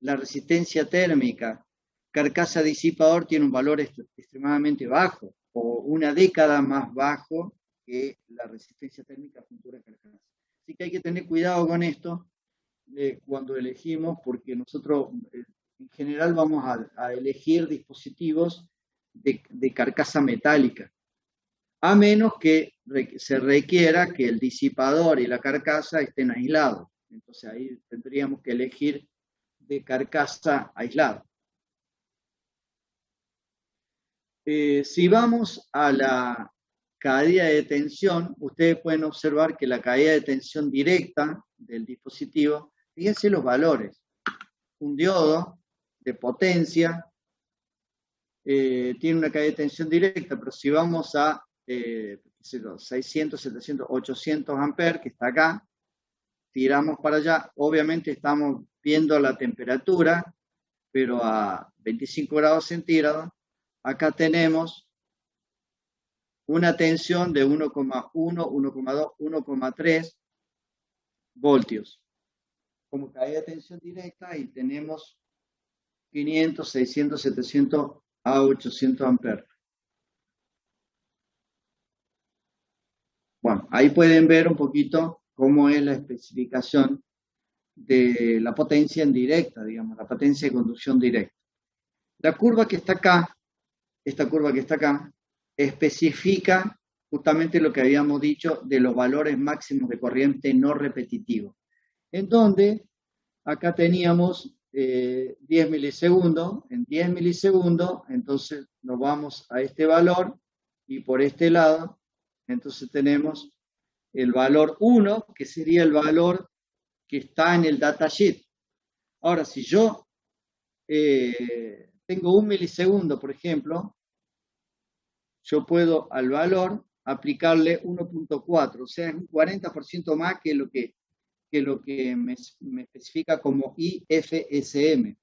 Speaker 1: la resistencia térmica carcasa-disipador tiene un valor extremadamente bajo, o una década más bajo que la resistencia térmica juntura-carcasa. Así que hay que tener cuidado con esto cuando elegimos, porque nosotros en general vamos a elegir dispositivos de carcasa metálica, a menos que se requiera que el disipador y la carcasa estén aislados. Entonces ahí tendríamos que elegir de carcasa aislada. Si vamos a la caída de tensión, ustedes pueden observar que la caída de tensión directa del dispositivo, fíjense los valores. Un diodo de potencia tiene una caída de tensión directa, pero si vamos a 600, 700, 800 amperes, que está acá, tiramos para allá, obviamente estamos viendo la temperatura, pero a 25 grados centígrados. Acá tenemos una tensión de 1,1, 1,2, 1,3 voltios. Como caída de tensión directa, y tenemos 500, 600, 700 a 800 amperes. Bueno, ahí pueden ver un poquito cómo es la especificación de la potencia en directa, digamos, la potencia de conducción directa. La curva que está acá, esta curva que está acá, especifica justamente lo que habíamos dicho de los valores máximos de corriente no repetitivo, en donde acá teníamos 10 milisegundos, en 10 milisegundos, entonces nos vamos a este valor y por este lado, entonces tenemos el valor 1, que sería el valor que está en el datasheet. Ahora, si yo tengo 1 milisegundo, por ejemplo, yo puedo al valor aplicarle 1.4, o sea, es un 40% más que lo que me especifica como IFSM.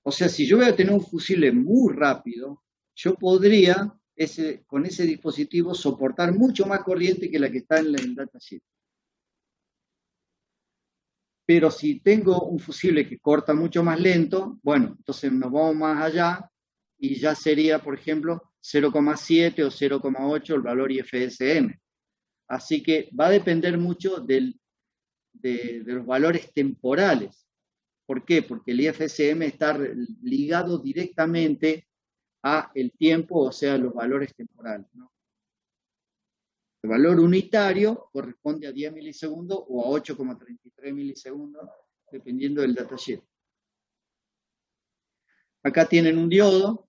Speaker 1: O sea, si yo voy a tener un fusible muy rápido, yo podría con ese dispositivo soportar mucho más corriente que la que está en el datasheet. Pero si tengo un fusible que corta mucho más lento, bueno, entonces nos vamos más allá y ya sería, por ejemplo, 0,7 o 0,8 el valor IFSM. Así que va a depender mucho de los valores temporales. ¿Por qué? Porque el IFSM está ligado directamente a el tiempo, o sea, los valores temporales, ¿no? El valor unitario corresponde a 10 milisegundos o a 8,33 milisegundos, dependiendo del datasheet. Acá tienen un diodo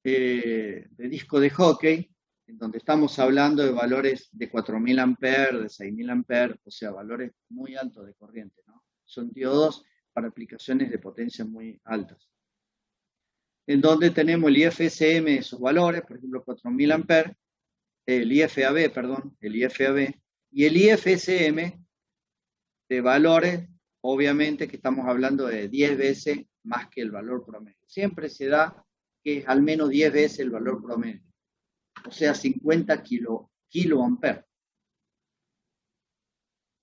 Speaker 1: de disco de hockey, en donde estamos hablando de valores de 4.000 amperes, de 6.000 amperes, o sea, valores muy altos de corriente, ¿no? Son diodos para aplicaciones de potencias muy altas. En donde tenemos el IFSM de esos valores, por ejemplo, 4.000 amperes, el IFAB, y el IFSM de valores, obviamente que estamos hablando de 10 veces más que el valor promedio. Siempre se da que es al menos 10 veces el valor promedio, o sea, 50 kiloamperes.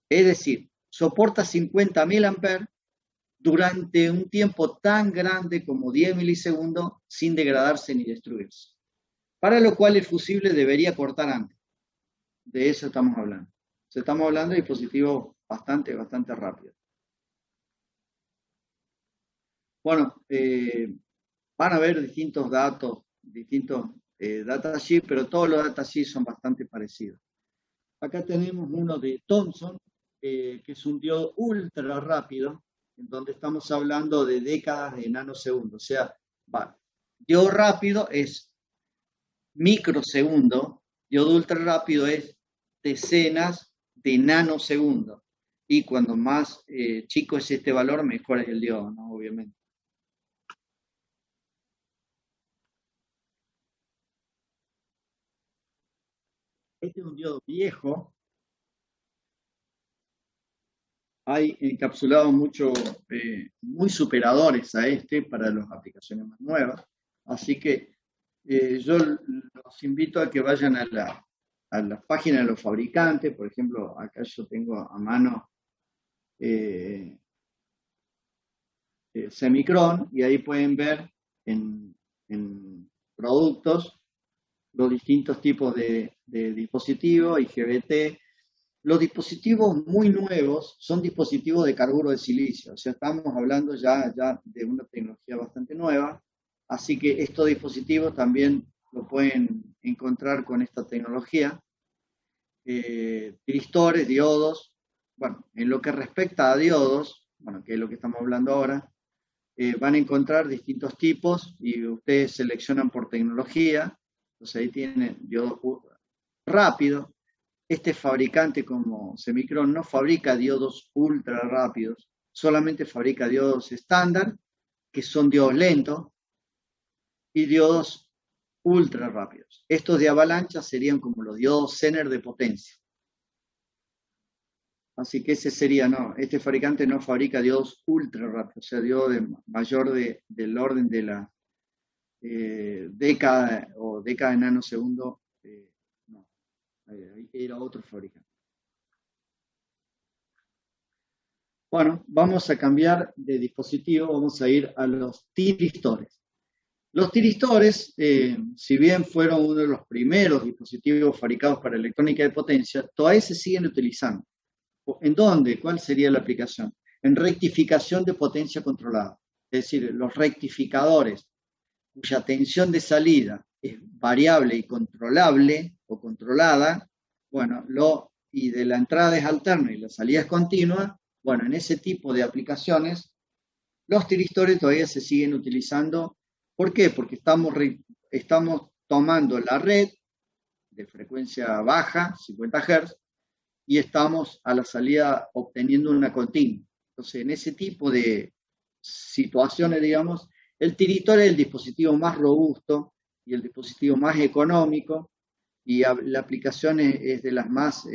Speaker 1: Es decir, soporta 50.000 amperes durante un tiempo tan grande como 10 milisegundos sin degradarse ni destruirse. Para lo cual el fusible debería cortar antes. De eso estamos hablando. Estamos hablando de dispositivos bastante rápidos. Bueno, van a haber distintos datos, distintos datasheets, pero todos los datasheets son bastante parecidos. Acá tenemos uno de Thomson, que es un diodo ultra rápido, en donde estamos hablando de décadas de nanosegundos. O sea, diodo rápido es microsegundo, diodo ultra rápido es decenas de nanosegundos. Y cuando más chico es este valor, mejor es el diodo, ¿no? Obviamente. Este es un diodo viejo. Hay encapsulados muy superadores a este para las aplicaciones más nuevas. Así que yo los invito a que vayan a la página de los fabricantes. Por ejemplo, acá yo tengo a mano Semicron, y ahí pueden ver en productos los distintos tipos de dispositivos, IGBT. Los dispositivos muy nuevos son dispositivos de carburo de silicio, o sea, estamos hablando ya de una tecnología bastante nueva, así que estos dispositivos también lo pueden encontrar con esta tecnología. Tristores, diodos, bueno, en lo que respecta a diodos, bueno, que es lo que estamos hablando ahora, van a encontrar distintos tipos y ustedes seleccionan por tecnología. Entonces ahí tienen diodos rápidos. Este fabricante como Semicron no fabrica diodos ultra rápidos, solamente fabrica diodos estándar, que son diodos lentos, y diodos ultra rápidos. Estos de avalancha serían como los diodos Zener de potencia. Así que ese sería, no, este fabricante no fabrica diodos ultra rápidos, o sea, diodos mayor del orden de la década de nanosegundo, no, hay que ir a otro fabricante. Bueno, vamos a cambiar de dispositivo, vamos a ir a los tiristores. Los tiristores, si bien fueron uno de los primeros dispositivos fabricados para electrónica de potencia, todavía se siguen utilizando. ¿En dónde? ¿Cuál sería la aplicación? En rectificación de potencia controlada. Es decir, los rectificadores cuya tensión de salida es variable y controlable o controlada, bueno, y de la entrada es alterna y la salida es continua, bueno, en ese tipo de aplicaciones Los tiristores todavía se siguen utilizando. ¿Por qué? Porque estamos tomando la red de frecuencia baja, 50 Hz, y estamos a la salida obteniendo una continua. Entonces, en ese tipo de situaciones, digamos, el tiristor es el dispositivo más robusto y el dispositivo más económico, y la aplicación es de las más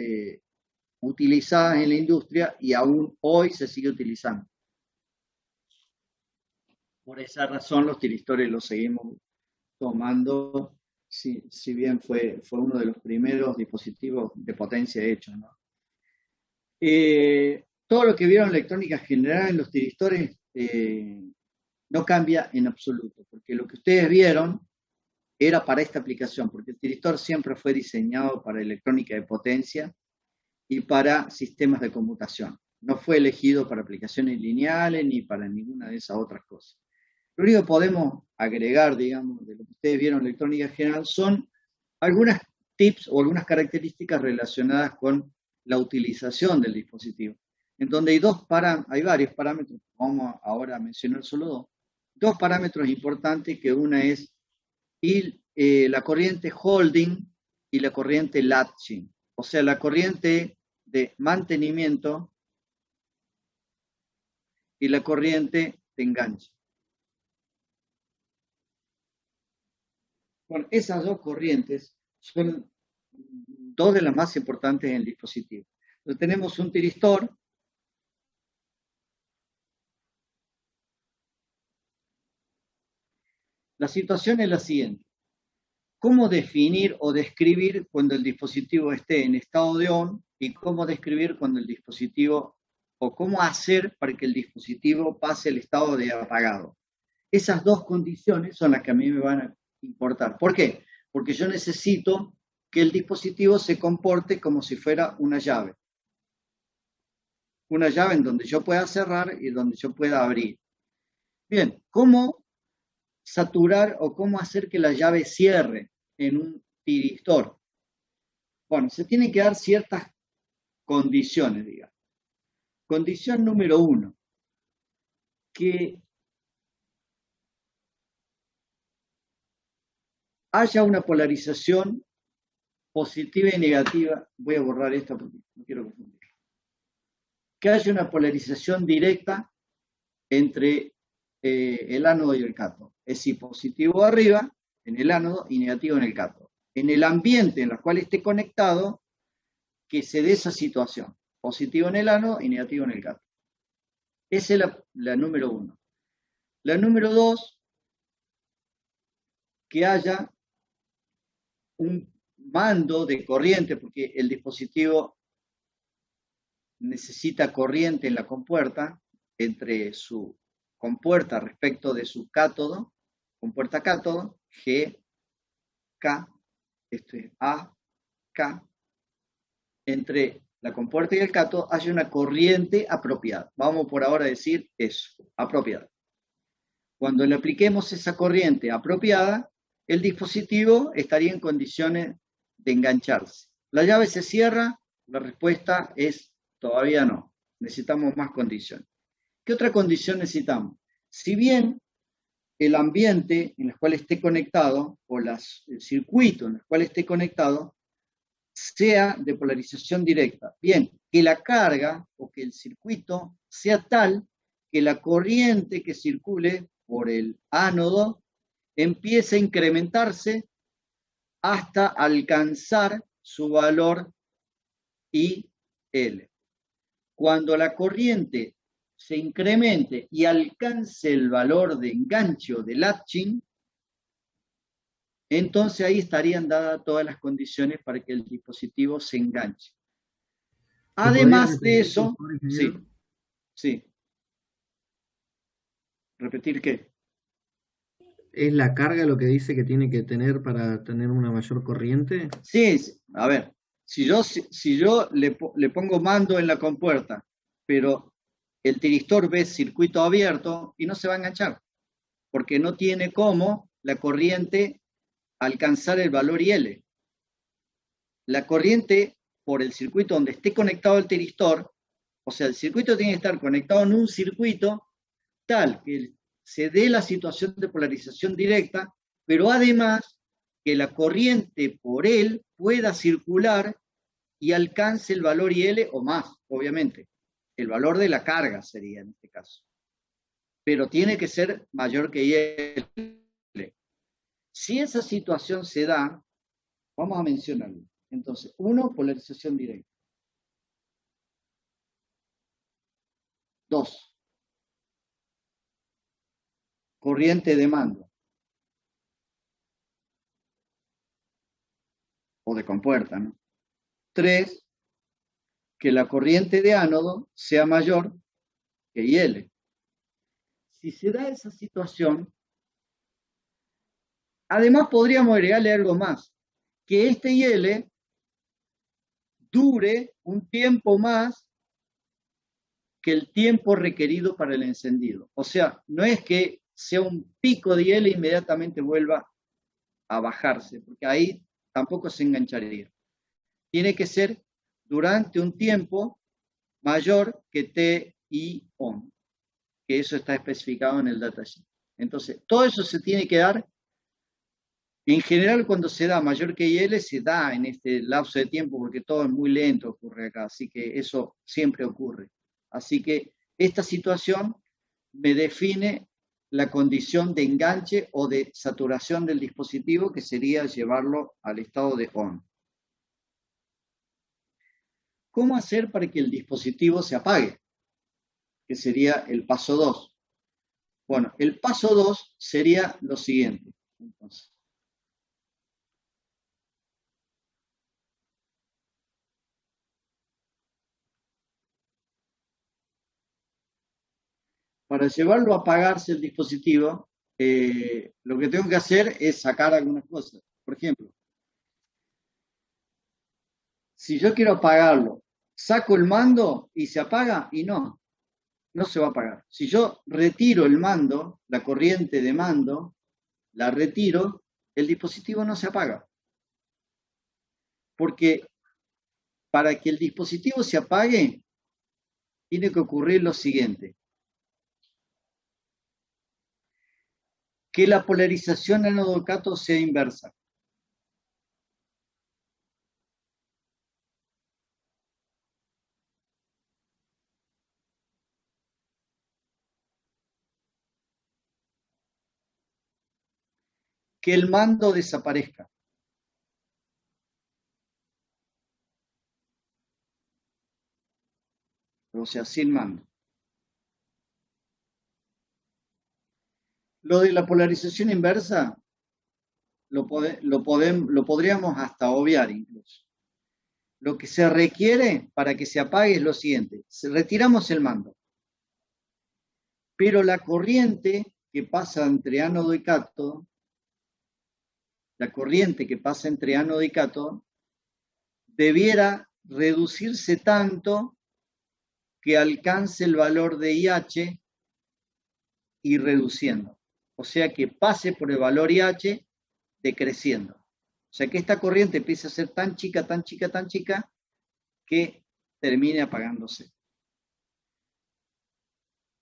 Speaker 1: utilizadas en la industria y aún hoy se sigue utilizando. Por esa razón los tiristores los seguimos tomando, si bien fue uno de los primeros dispositivos de potencia hechos, ¿no? Todo lo que vieron en electrónica general en los tiristores no cambia en absoluto, porque lo que ustedes vieron era para esta aplicación, porque el tiristor siempre fue diseñado para electrónica de potencia y para sistemas de conmutación. No fue elegido para aplicaciones lineales ni para ninguna de esas otras cosas. Lo único que podemos agregar, digamos, de lo que ustedes vieron en electrónica general son algunas tips o algunas características relacionadas con la utilización del dispositivo, en donde hay varios parámetros, vamos ahora a mencionar solo dos parámetros importantes, que una es la corriente holding y la corriente latching, o sea, la corriente de mantenimiento y la corriente de enganche. Bueno, esas dos corrientes son dos de las más importantes en el dispositivo. Entonces tenemos un tiristor La situación es la siguiente. ¿Cómo definir o describir cuando el dispositivo esté en estado de on y cómo describir cuando el dispositivo, o cómo hacer para que el dispositivo pase el estado de apagado? Esas dos condiciones son las que a mí me van a importar. ¿Por qué? Porque yo necesito que el dispositivo se comporte como si fuera una llave. Una llave en donde yo pueda cerrar y donde yo pueda abrir. Bien, ¿cómo saturar o cómo hacer que la llave cierre en un tiristor? Bueno, se tienen que dar ciertas condiciones, digamos. Condición número 1, que haya una polarización positiva y negativa. Voy a borrar esto porque no quiero confundir. Que haya una polarización directa entre el ánodo y el cátodo. Es decir, positivo arriba en el ánodo y negativo en el cátodo. En el ambiente en el cual esté conectado, que se dé esa situación. Positivo en el ánodo y negativo en el cátodo. Esa es la número 1. La número 2, que haya un mando de corriente, porque el dispositivo necesita corriente en la compuerta, entre su compuerta respecto de su cátodo, compuerta cátodo, G, K, esto es A, K, entre la compuerta y el cátodo hay una corriente apropiada. Vamos por ahora a decir eso, apropiada. Cuando le apliquemos esa corriente apropiada, el dispositivo estaría en condiciones de engancharse. ¿La llave se cierra? La respuesta es todavía no. Necesitamos más condiciones. ¿Qué otra condición necesitamos? Si bien el ambiente en el cual esté conectado, o el circuito en el cual esté conectado, sea de polarización directa. Bien, que la carga o que el circuito sea tal que la corriente que circule por el ánodo empiece a incrementarse hasta alcanzar su valor IL. Cuando la corriente se incremente y alcance el valor de enganche o de latching, entonces ahí estarían dadas todas las condiciones para que el dispositivo se enganche. Además de eso, sí. ¿Repetir qué?
Speaker 4: ¿Es la carga lo que dice que tiene que tener para tener una mayor corriente?
Speaker 1: Sí, a ver, si yo le pongo mando en la compuerta, pero el tiristor ve circuito abierto y no se va a enganchar, porque no tiene cómo la corriente alcanzar el valor IL. La corriente por el circuito donde esté conectado el tiristor, o sea, el circuito tiene que estar conectado en un circuito tal que se dé la situación de polarización directa, pero además que la corriente por él pueda circular y alcance el valor IL o más, obviamente. El valor de la carga sería en este caso. Pero tiene que ser mayor que IL. Si esa situación se da, vamos a mencionarlo. Entonces, 1, polarización directa. 2, corriente de mando o de compuerta, ¿no? 3, que la corriente de ánodo sea mayor que IL. Si se da esa situación, además podríamos agregarle algo más, que este IL dure un tiempo más que el tiempo requerido para el encendido. O sea, no es que sea un pico de IL e inmediatamente vuelva a bajarse, porque ahí tampoco se engancharía. Tiene que ser durante un tiempo mayor que T y ON, que eso está especificado en el datasheet. Entonces, todo eso se tiene que dar. En general, cuando se da mayor que IL, se da en este lapso de tiempo, porque todo es muy lento, ocurre acá, así que eso siempre ocurre. Así que esta situación me define la condición de enganche o de saturación del dispositivo, que sería llevarlo al estado de ON. ¿Cómo hacer para que el dispositivo se apague? Que sería el paso 2. Bueno, el paso 2 sería lo siguiente. Entonces, para llevarlo a apagarse el dispositivo, lo que tengo que hacer es sacar algunas cosas. Por ejemplo, si yo quiero apagarlo, saco el mando y se apaga, y no se va a apagar. Si yo retiro el mando, la corriente de mando, la retiro, el dispositivo no se apaga. Porque para que el dispositivo se apague, tiene que ocurrir lo siguiente. Que la polarización ánodo-cátodo sea inversa. Que el mando desaparezca. O sea, sin mando. Lo de la polarización inversa lo podríamos hasta obviar incluso. Lo que se requiere para que se apague es lo siguiente. Retiramos el mando. Pero la corriente que pasa entre ánodo y cátodo, debiera reducirse tanto que alcance el valor de IH y reduciendo. O sea que pase por el valor IH decreciendo. O sea que esta corriente empieza a ser tan chica, tan chica, tan chica, que termine apagándose.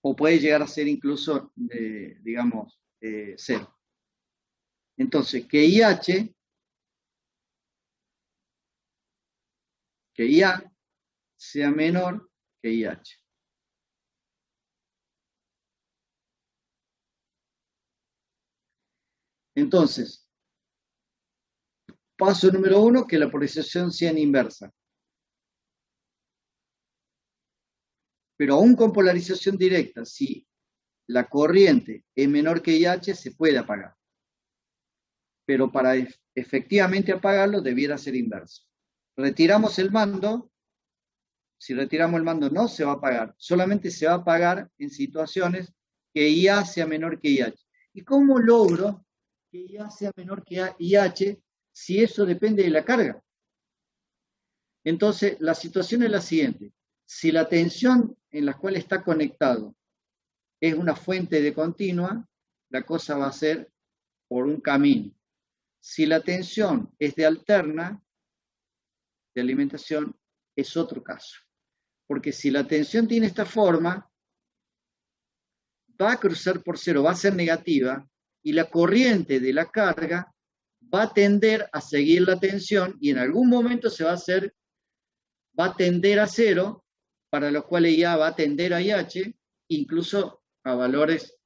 Speaker 1: O puede llegar a ser incluso, digamos, cero. Entonces, que IA sea menor que IH. Entonces, paso número 1, que la polarización sea en inversa. Pero aún con polarización directa, si la corriente es menor que IH, se puede apagar. Pero para efectivamente apagarlo, debiera ser inverso. Retiramos el mando. Si retiramos el mando, no se va a apagar. Solamente se va a apagar en situaciones que IA sea menor que IH. ¿Y cómo logro que IA sea menor que IH si eso depende de la carga? Entonces, la situación es la siguiente. Si la tensión en la cual está conectado es una fuente de continua, la cosa va a ser por un camino. Si la tensión es de alterna, de alimentación, es otro caso. Porque si la tensión tiene esta forma, va a cruzar por cero, va a ser negativa, y la corriente de la carga va a tender a seguir la tensión y en algún momento va a tender a cero, para lo cual IA va a tender a IH, incluso a valores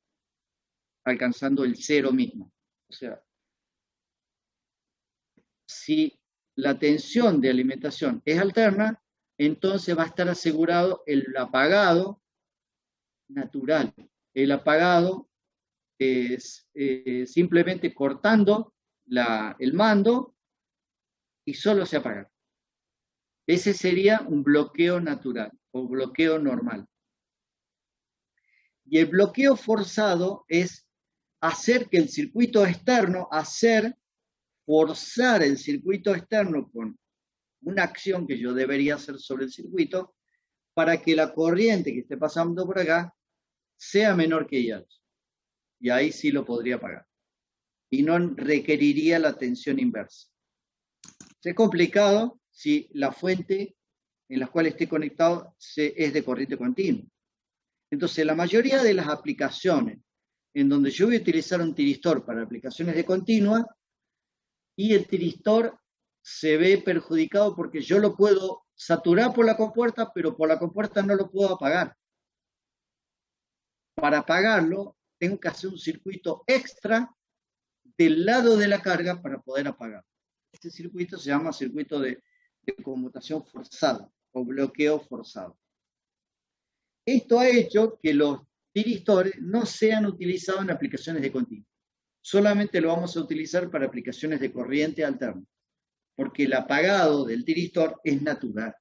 Speaker 1: alcanzando el cero mismo. O sea, si la tensión de alimentación es alterna, entonces va a estar asegurado el apagado natural. El apagado es simplemente cortando el mando y solo se apaga. Ese sería un bloqueo natural o bloqueo normal. Y el bloqueo forzado es hacer que el circuito externo, forzar el circuito externo con una acción que yo debería hacer sobre el circuito para que la corriente que esté pasando por acá sea menor que ella. Y ahí sí lo podría apagar. Y no requeriría la tensión inversa. Es complicado si la fuente en la cual esté conectado es de corriente continua. Entonces, la mayoría de las aplicaciones en donde yo voy a utilizar un tiristor para aplicaciones de continua, y el tiristor se ve perjudicado porque yo lo puedo saturar por la compuerta, pero por la compuerta no lo puedo apagar. Para apagarlo, tengo que hacer un circuito extra del lado de la carga para poder apagar. Este circuito se llama circuito de conmutación forzada o bloqueo forzado. Esto ha hecho que los tiristores no sean utilizados en aplicaciones de continuo. Solamente lo vamos a utilizar para aplicaciones de corriente alterna, porque el apagado del tiristor es natural.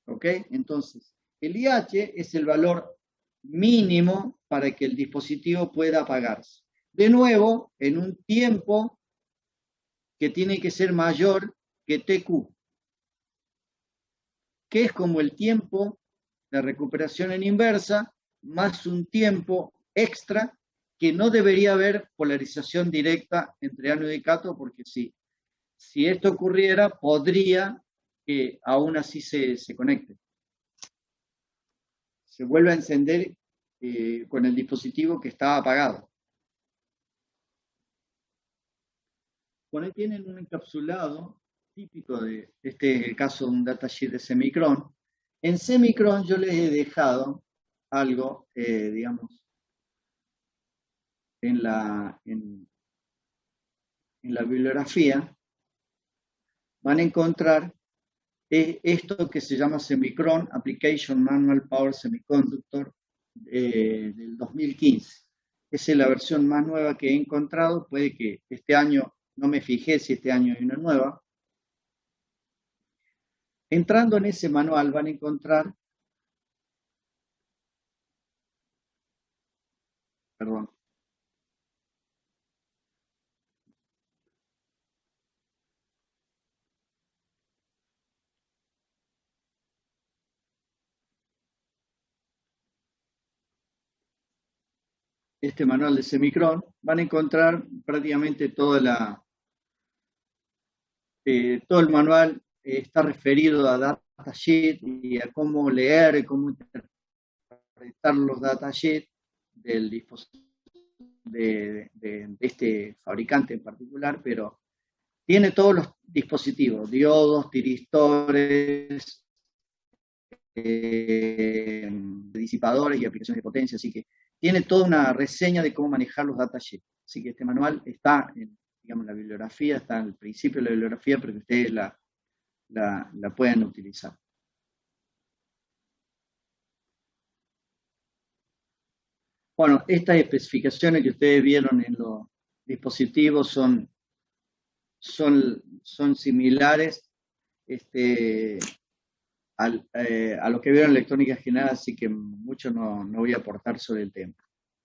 Speaker 1: ¿Ok? Entonces, el IH es el valor mínimo para que el dispositivo pueda apagarse. De nuevo, en un tiempo que tiene que ser mayor que TQ, que es como el tiempo de recuperación en inversa, más un tiempo extra, que no debería haber polarización directa entre ánodo y cátodo, porque si esto ocurriera, podría que aún así se conecte. Se vuelve a encender con el dispositivo que estaba apagado. Bueno, ahí tienen un encapsulado típico de, este es el caso de un datasheet de Semicron. En Semicron yo les he dejado algo, digamos, en la bibliografía. Van a encontrar esto que se llama Semicron Application Manual Power Semiconductor del 2015. Esa es la versión más nueva que he encontrado. Puede que este año, no me fijé si este año hay una nueva. Entrando en ese manual van a encontrar, perdón, este manual de Semicron, van a encontrar prácticamente todo el manual está referido a datasheet y a cómo leer y cómo interpretar los datasheets del dispositivo de este fabricante en particular, pero tiene todos los dispositivos, diodos, tiristores, disipadores y aplicaciones de potencia, así que tiene toda una reseña de cómo manejar los datasheets. Así que este manual está en, digamos, la bibliografía, está al principio de la bibliografía para que ustedes la puedan utilizar. Bueno, estas especificaciones que ustedes vieron en los dispositivos son similares a lo que vieron en electrónica general, así que mucho no voy a aportar sobre el tema.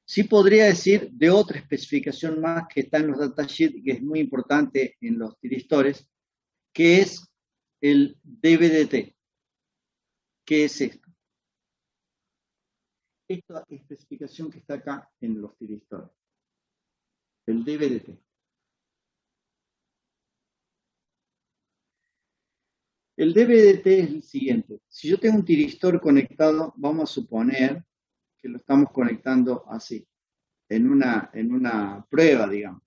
Speaker 1: Sí podría decir de otra especificación más que está en los datasheets y que es muy importante en los tiristores, que es el DVDT. ¿Qué es esto? Esta especificación que está acá en los tiristores. El DVDT. El DVDT es el siguiente. Si yo tengo un tiristor conectado, vamos a suponer que lo estamos conectando así, en una prueba, digamos.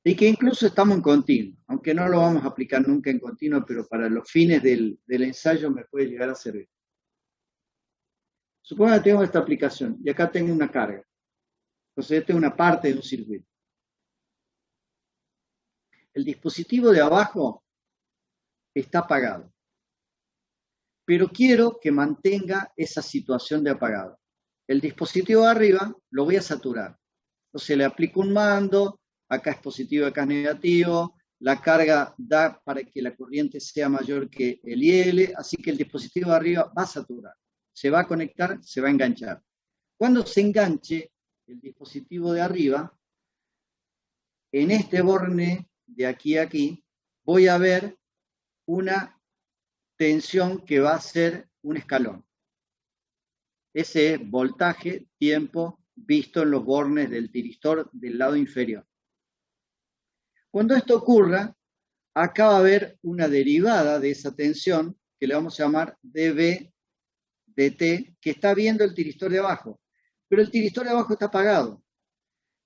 Speaker 1: Y que incluso estamos en continuo, aunque no lo vamos a aplicar nunca en continuo, pero para los fines del ensayo me puede llegar a servir. Supongo que tengo esta aplicación y acá tengo una carga. Entonces esta es una parte de un circuito. El dispositivo de abajo está apagado, pero quiero que mantenga esa situación de apagado. El dispositivo de arriba lo voy a saturar. Entonces le aplico un mando, acá es positivo, acá es negativo, la carga da para que la corriente sea mayor que el IL, así que el dispositivo de arriba va a saturar. Se va a conectar, se va a enganchar. Cuando se enganche el dispositivo de arriba, en este borne de aquí a aquí, voy a ver una tensión que va a ser un escalón. Ese es voltaje, tiempo, visto en los bornes del tiristor del lado inferior. Cuando esto ocurra, acá va a haber una derivada de esa tensión, que le vamos a llamar dB dt, que está viendo el tiristor de abajo. Pero el tiristor de abajo está apagado.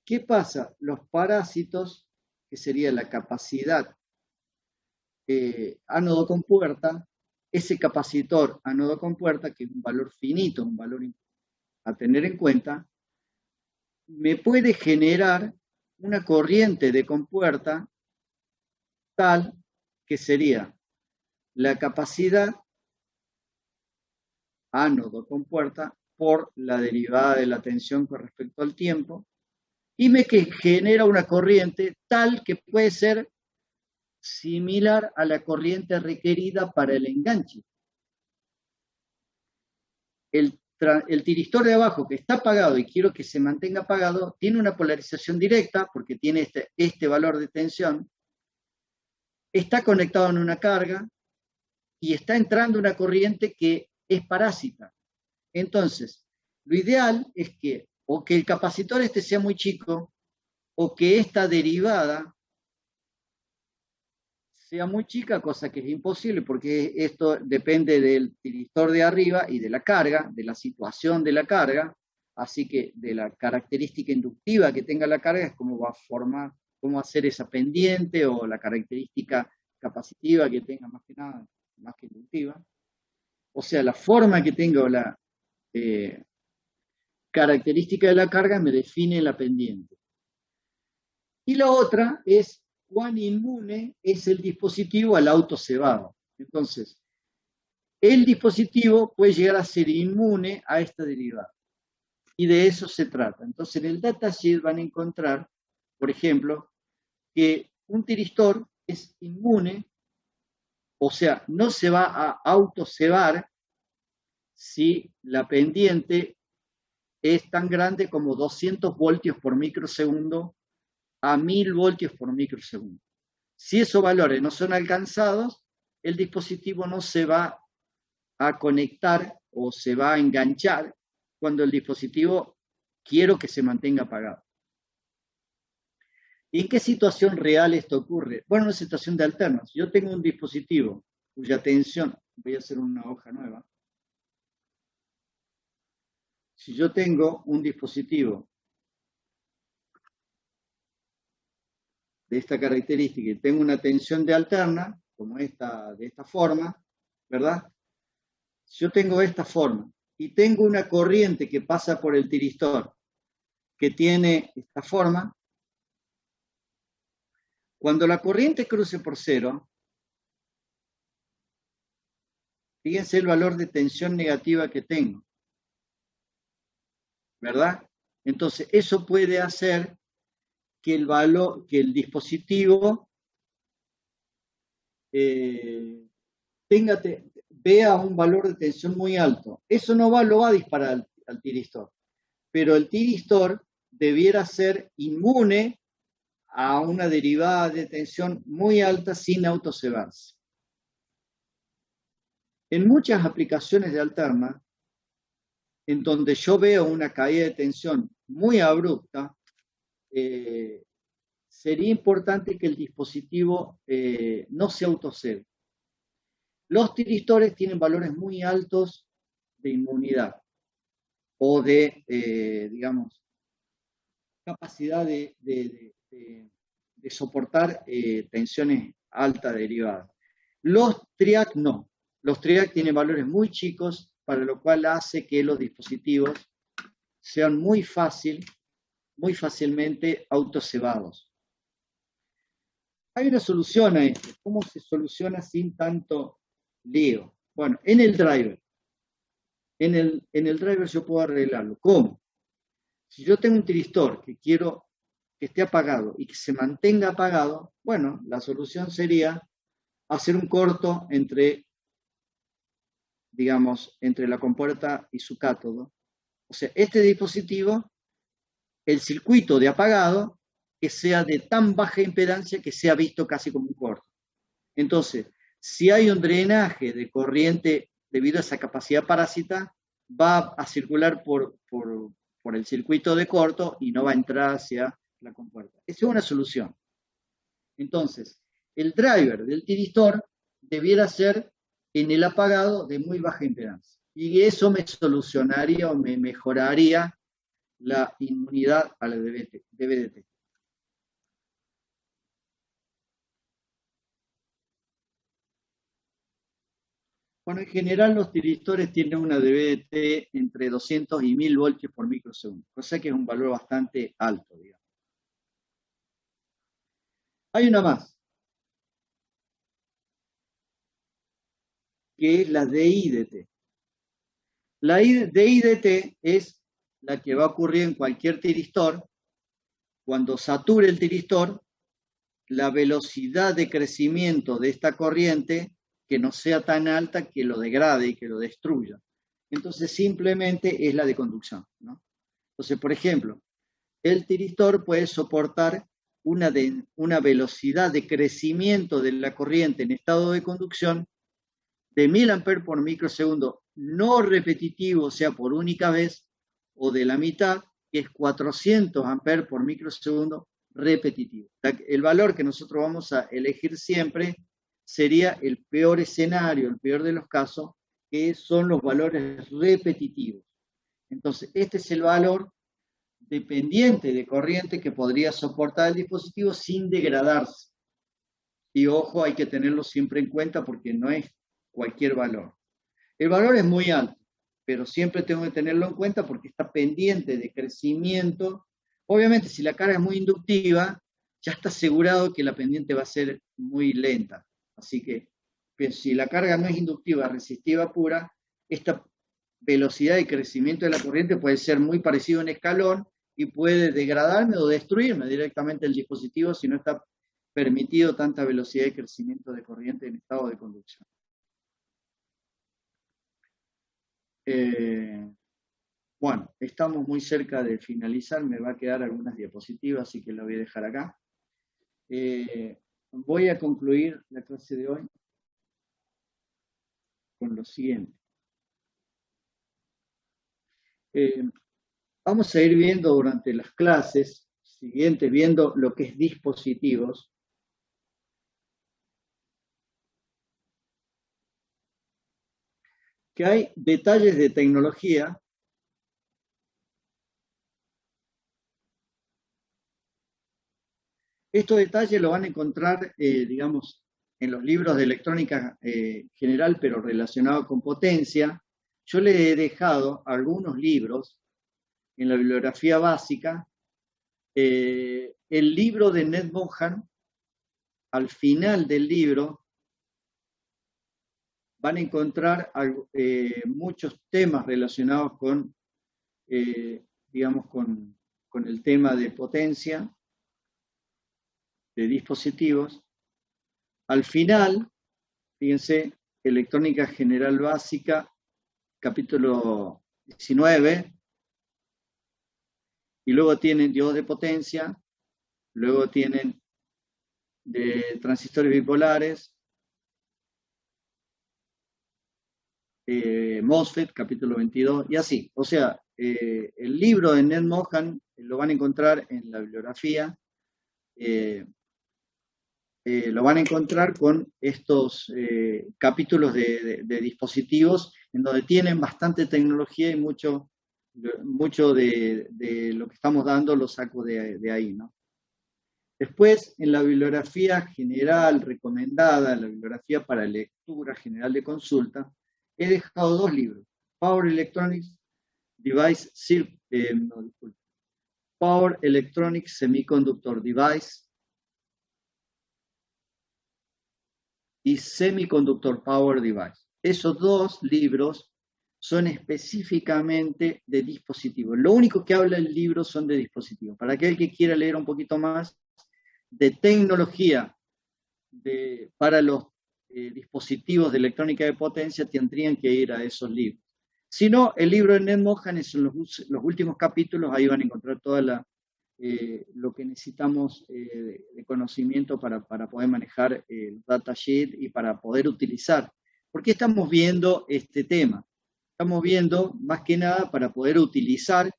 Speaker 1: ¿Qué pasa? Los parásitos, que sería la capacidad ánodo compuerta, ese capacitor ánodo compuerta, que es un valor finito, un valor a tener en cuenta, me puede generar una corriente de compuerta tal que sería la capacidad ánodo compuerta por la derivada de la tensión con respecto al tiempo, y me genera una corriente tal que puede ser similar a la corriente requerida para el enganche. El tiristor de abajo, que está apagado y quiero que se mantenga apagado, tiene una polarización directa porque tiene este valor de tensión, está conectado en una carga y está entrando una corriente que es parásita. Entonces, lo ideal es que o que el capacitor este sea muy chico o que esta derivada sea muy chica, cosa que es imposible porque esto depende del tiristor de arriba y de la carga, de la situación de la carga, así que de la característica inductiva que tenga la carga es cómo va a formar, cómo hacer esa pendiente o la característica capacitiva que tenga más que nada, más que inductiva. O sea, la forma que tenga o la característica de la carga me define la pendiente. Y la otra es cuán inmune es el dispositivo al autocebado. Entonces, el dispositivo puede llegar a ser inmune a esta derivada. Y de eso se trata. Entonces, en el datasheet van a encontrar, por ejemplo, que un tiristor es inmune, o sea, no se va a autocebar si la pendiente es tan grande como 200 voltios por microsegundo a 1000 voltios por microsegundo. Si esos valores no son alcanzados, el dispositivo no se va a conectar o se va a enganchar cuando el dispositivo quiero que se mantenga apagado. ¿Y en qué situación real esto ocurre? Bueno, en una situación de alternas. Yo tengo un dispositivo cuya tensión, voy a hacer una hoja nueva. Si yo tengo un dispositivo de esta característica y tengo una tensión de alterna, como esta, de esta forma, ¿verdad? Si yo tengo esta forma y tengo una corriente que pasa por el tiristor que tiene esta forma, cuando la corriente cruce por cero, fíjense el valor de tensión negativa que tengo, ¿verdad? Entonces, eso puede hacer que el dispositivo vea un valor de tensión muy alto. Eso no lo va a disparar al tiristor, pero el tiristor debiera ser inmune a una derivada de tensión muy alta sin autocebarse. En muchas aplicaciones de alterna, en donde yo veo una caída de tensión muy abrupta, sería importante que el dispositivo no se autocebe. Los tiristores tienen valores muy altos de inmunidad. o de, digamos, capacidad de soportar tensiones altas derivadas. Los TRIAC no. Los TRIAC tienen valores muy chicos, para lo cual hace que los dispositivos sean muy fácilmente autocebados. Hay una solución a esto. ¿Cómo se soluciona sin tanto lío? Bueno, en el driver. En el driver yo puedo arreglarlo. ¿Cómo? Si yo tengo un tiristor que quiero que esté apagado y que se mantenga apagado, bueno, la solución sería hacer un corto entre, digamos, entre la compuerta y su cátodo. O sea, este dispositivo, el circuito de apagado, que sea de tan baja impedancia que sea visto casi como un corto. Entonces, si hay un drenaje de corriente debido a esa capacidad parásita, va a circular por el circuito de corto y no va a entrar hacia la compuerta. Esa es una solución. Entonces, el driver del tiristor debiera ser en el apagado de muy baja impedancia. Y eso me solucionaría o me mejoraría la inmunidad a la DVT. Bueno, en general los tiristores tienen una DVT entre 200 y 1000 voltios por microsegundo, cosa que es un valor bastante alto, digamos. Hay una más, que es la DIDT. La DIDT es la que va a ocurrir en cualquier tiristor. Cuando sature el tiristor, la velocidad de crecimiento de esta corriente que no sea tan alta que lo degrade y que lo destruya. Entonces simplemente es la de conducción, ¿no? Entonces, por ejemplo, el tiristor puede soportar una velocidad de crecimiento de la corriente en estado de conducción de 1000 amperes por microsegundo no repetitivo, o sea, por única vez, o de la mitad, que es 400 amperes por microsegundo repetitivo. El valor que nosotros vamos a elegir siempre sería el peor escenario, el peor de los casos, que son los valores repetitivos. Entonces, este es el valor dependiente de corriente que podría soportar el dispositivo sin degradarse. Y ojo, hay que tenerlo siempre en cuenta porque no es cualquier valor. El valor es muy alto, pero siempre tengo que tenerlo en cuenta porque está pendiente de crecimiento. Obviamente, si la carga es muy inductiva, ya está asegurado que la pendiente va a ser muy lenta. Así que, si la carga no es inductiva, resistiva pura, esta velocidad de crecimiento de la corriente puede ser muy parecido a un escalón y puede degradarme o destruirme directamente el dispositivo si no está permitido tanta velocidad de crecimiento de corriente en estado de conducción. Bueno, estamos muy cerca de finalizar, me va a quedar algunas diapositivas, así que la voy a dejar acá. Voy a concluir la clase de hoy con lo siguiente. Vamos a ir viendo durante las clases siguientes, viendo lo que es dispositivos. Que hay detalles de tecnología estos detalles los van a encontrar, digamos, en los libros de electrónica general, pero relacionados con potencia. Yo le he dejado algunos libros en la bibliografía básica. El libro de Ned Mohan, al final del libro, van a encontrar muchos temas relacionados con, digamos, con el tema de potencia, de dispositivos. Al final, fíjense, electrónica general básica, capítulo 19, y luego tienen diodos de potencia, luego tienen de transistores bipolares, MOSFET, capítulo 22, y así. O sea, el libro de Ned Mohan lo van a encontrar en la bibliografía, lo van a encontrar con estos capítulos de dispositivos en donde tienen bastante tecnología y mucho mucho de lo que estamos dando lo saco de ahí, ¿no? Después, en la bibliografía general recomendada, en la bibliografía para lectura general de consulta, he dejado 2 libros. Power Electronics Device, Power Electronics Semiconductor Device y Semiconductor Power Device. Esos 2 libros son específicamente de dispositivos. Lo único que habla el libro son de dispositivos. Para aquel que quiera leer un poquito más de tecnología para los dispositivos de electrónica de potencia, tendrían que ir a esos libros. Si no, el libro de Ned Mohan es en los últimos capítulos, ahí van a encontrar todo lo que necesitamos de conocimiento para poder manejar el datasheet y para poder utilizar. ¿Por qué estamos viendo este tema? Estamos viendo más que nada para poder utilizar,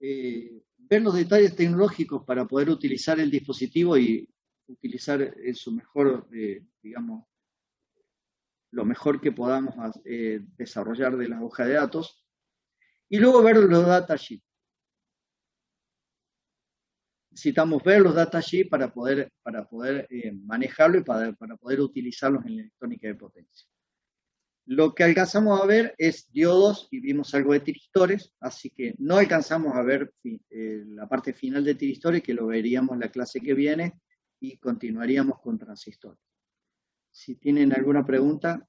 Speaker 1: ver los detalles tecnológicos para poder utilizar el dispositivo y utilizar en su mejor, digamos, lo mejor que podamos desarrollar de las hojas de datos, y luego ver los datasheets. Necesitamos ver los datasheets para poder manejarlo y para poder utilizarlos en la electrónica de potencia. Lo que alcanzamos a ver es diodos y vimos algo de tiristores, así que no alcanzamos a ver la parte final de tiristores, que lo veríamos en la clase que viene, y continuaríamos con transistores. Si tienen alguna pregunta.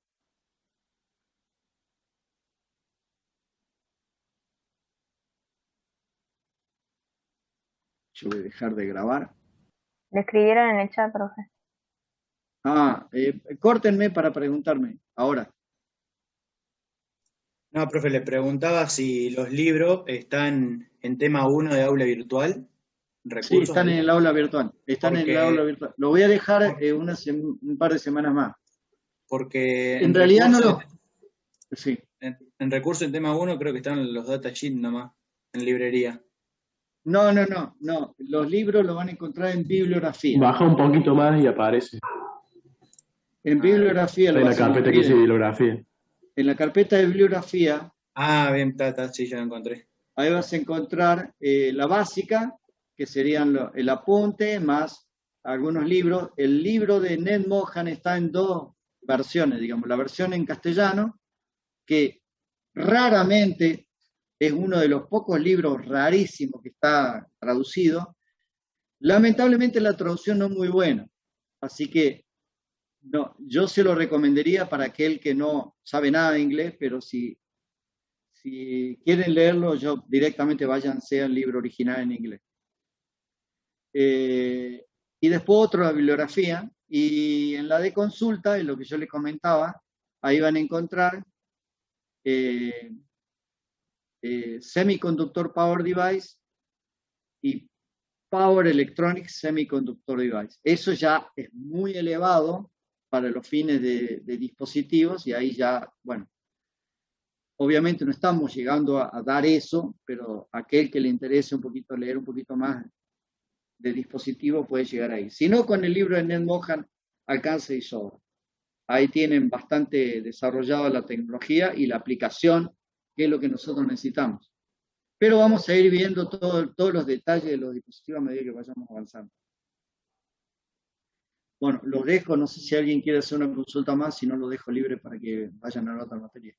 Speaker 1: Yo voy a dejar de grabar.
Speaker 5: Le escribieron en el chat, profe.
Speaker 1: Córtenme para preguntarme ahora.
Speaker 7: No, profe, le preguntaba si los libros están en tema 1 de aula virtual.
Speaker 1: Sí, están en el aula virtual. Están en el aula virtual. Lo voy a dejar un par de semanas más.
Speaker 7: Porque
Speaker 1: en realidad no lo... Sí.
Speaker 7: En recurso en tema 1 creo que están los datasheets nomás, en librería.
Speaker 1: No. Los libros los van a encontrar en bibliografía.
Speaker 8: Baja un poquito más y aparece.
Speaker 1: En bibliografía.
Speaker 8: En la carpeta que dice bibliografía.
Speaker 1: En la carpeta de bibliografía.
Speaker 7: Bien, sí, ya lo encontré.
Speaker 1: Ahí vas a encontrar la básica, que serían el apunte, más algunos libros. El libro de Ned Mohan está en 2 versiones, digamos. La versión en castellano, que raramente es uno de los pocos libros rarísimos que está traducido. Lamentablemente la traducción no es muy buena, así que no, yo se lo recomendaría para aquel que no sabe nada de inglés, pero si quieren leerlo, directamente váyanse al libro original en inglés. Y después la bibliografía, y en la de consulta, en lo que yo les comentaba, ahí van a encontrar Semiconductor Power Device y Power Electronics Semiconductor Device. Eso ya es muy elevado para los fines de dispositivos, y ahí ya, bueno, obviamente no estamos llegando a dar eso, pero aquel que le interese un poquito leer un poquito más de dispositivo puede llegar ahí. Si no, con el libro de Ned Mohan alcanza y sobra. Ahí tienen bastante desarrollada la tecnología y la aplicación, que es lo que nosotros necesitamos. Pero vamos a ir viendo todos los detalles de los dispositivos a medida que vayamos avanzando. Bueno, lo dejo, no sé si alguien quiere hacer una consulta más, si no lo dejo libre para que vayan a la otra materia.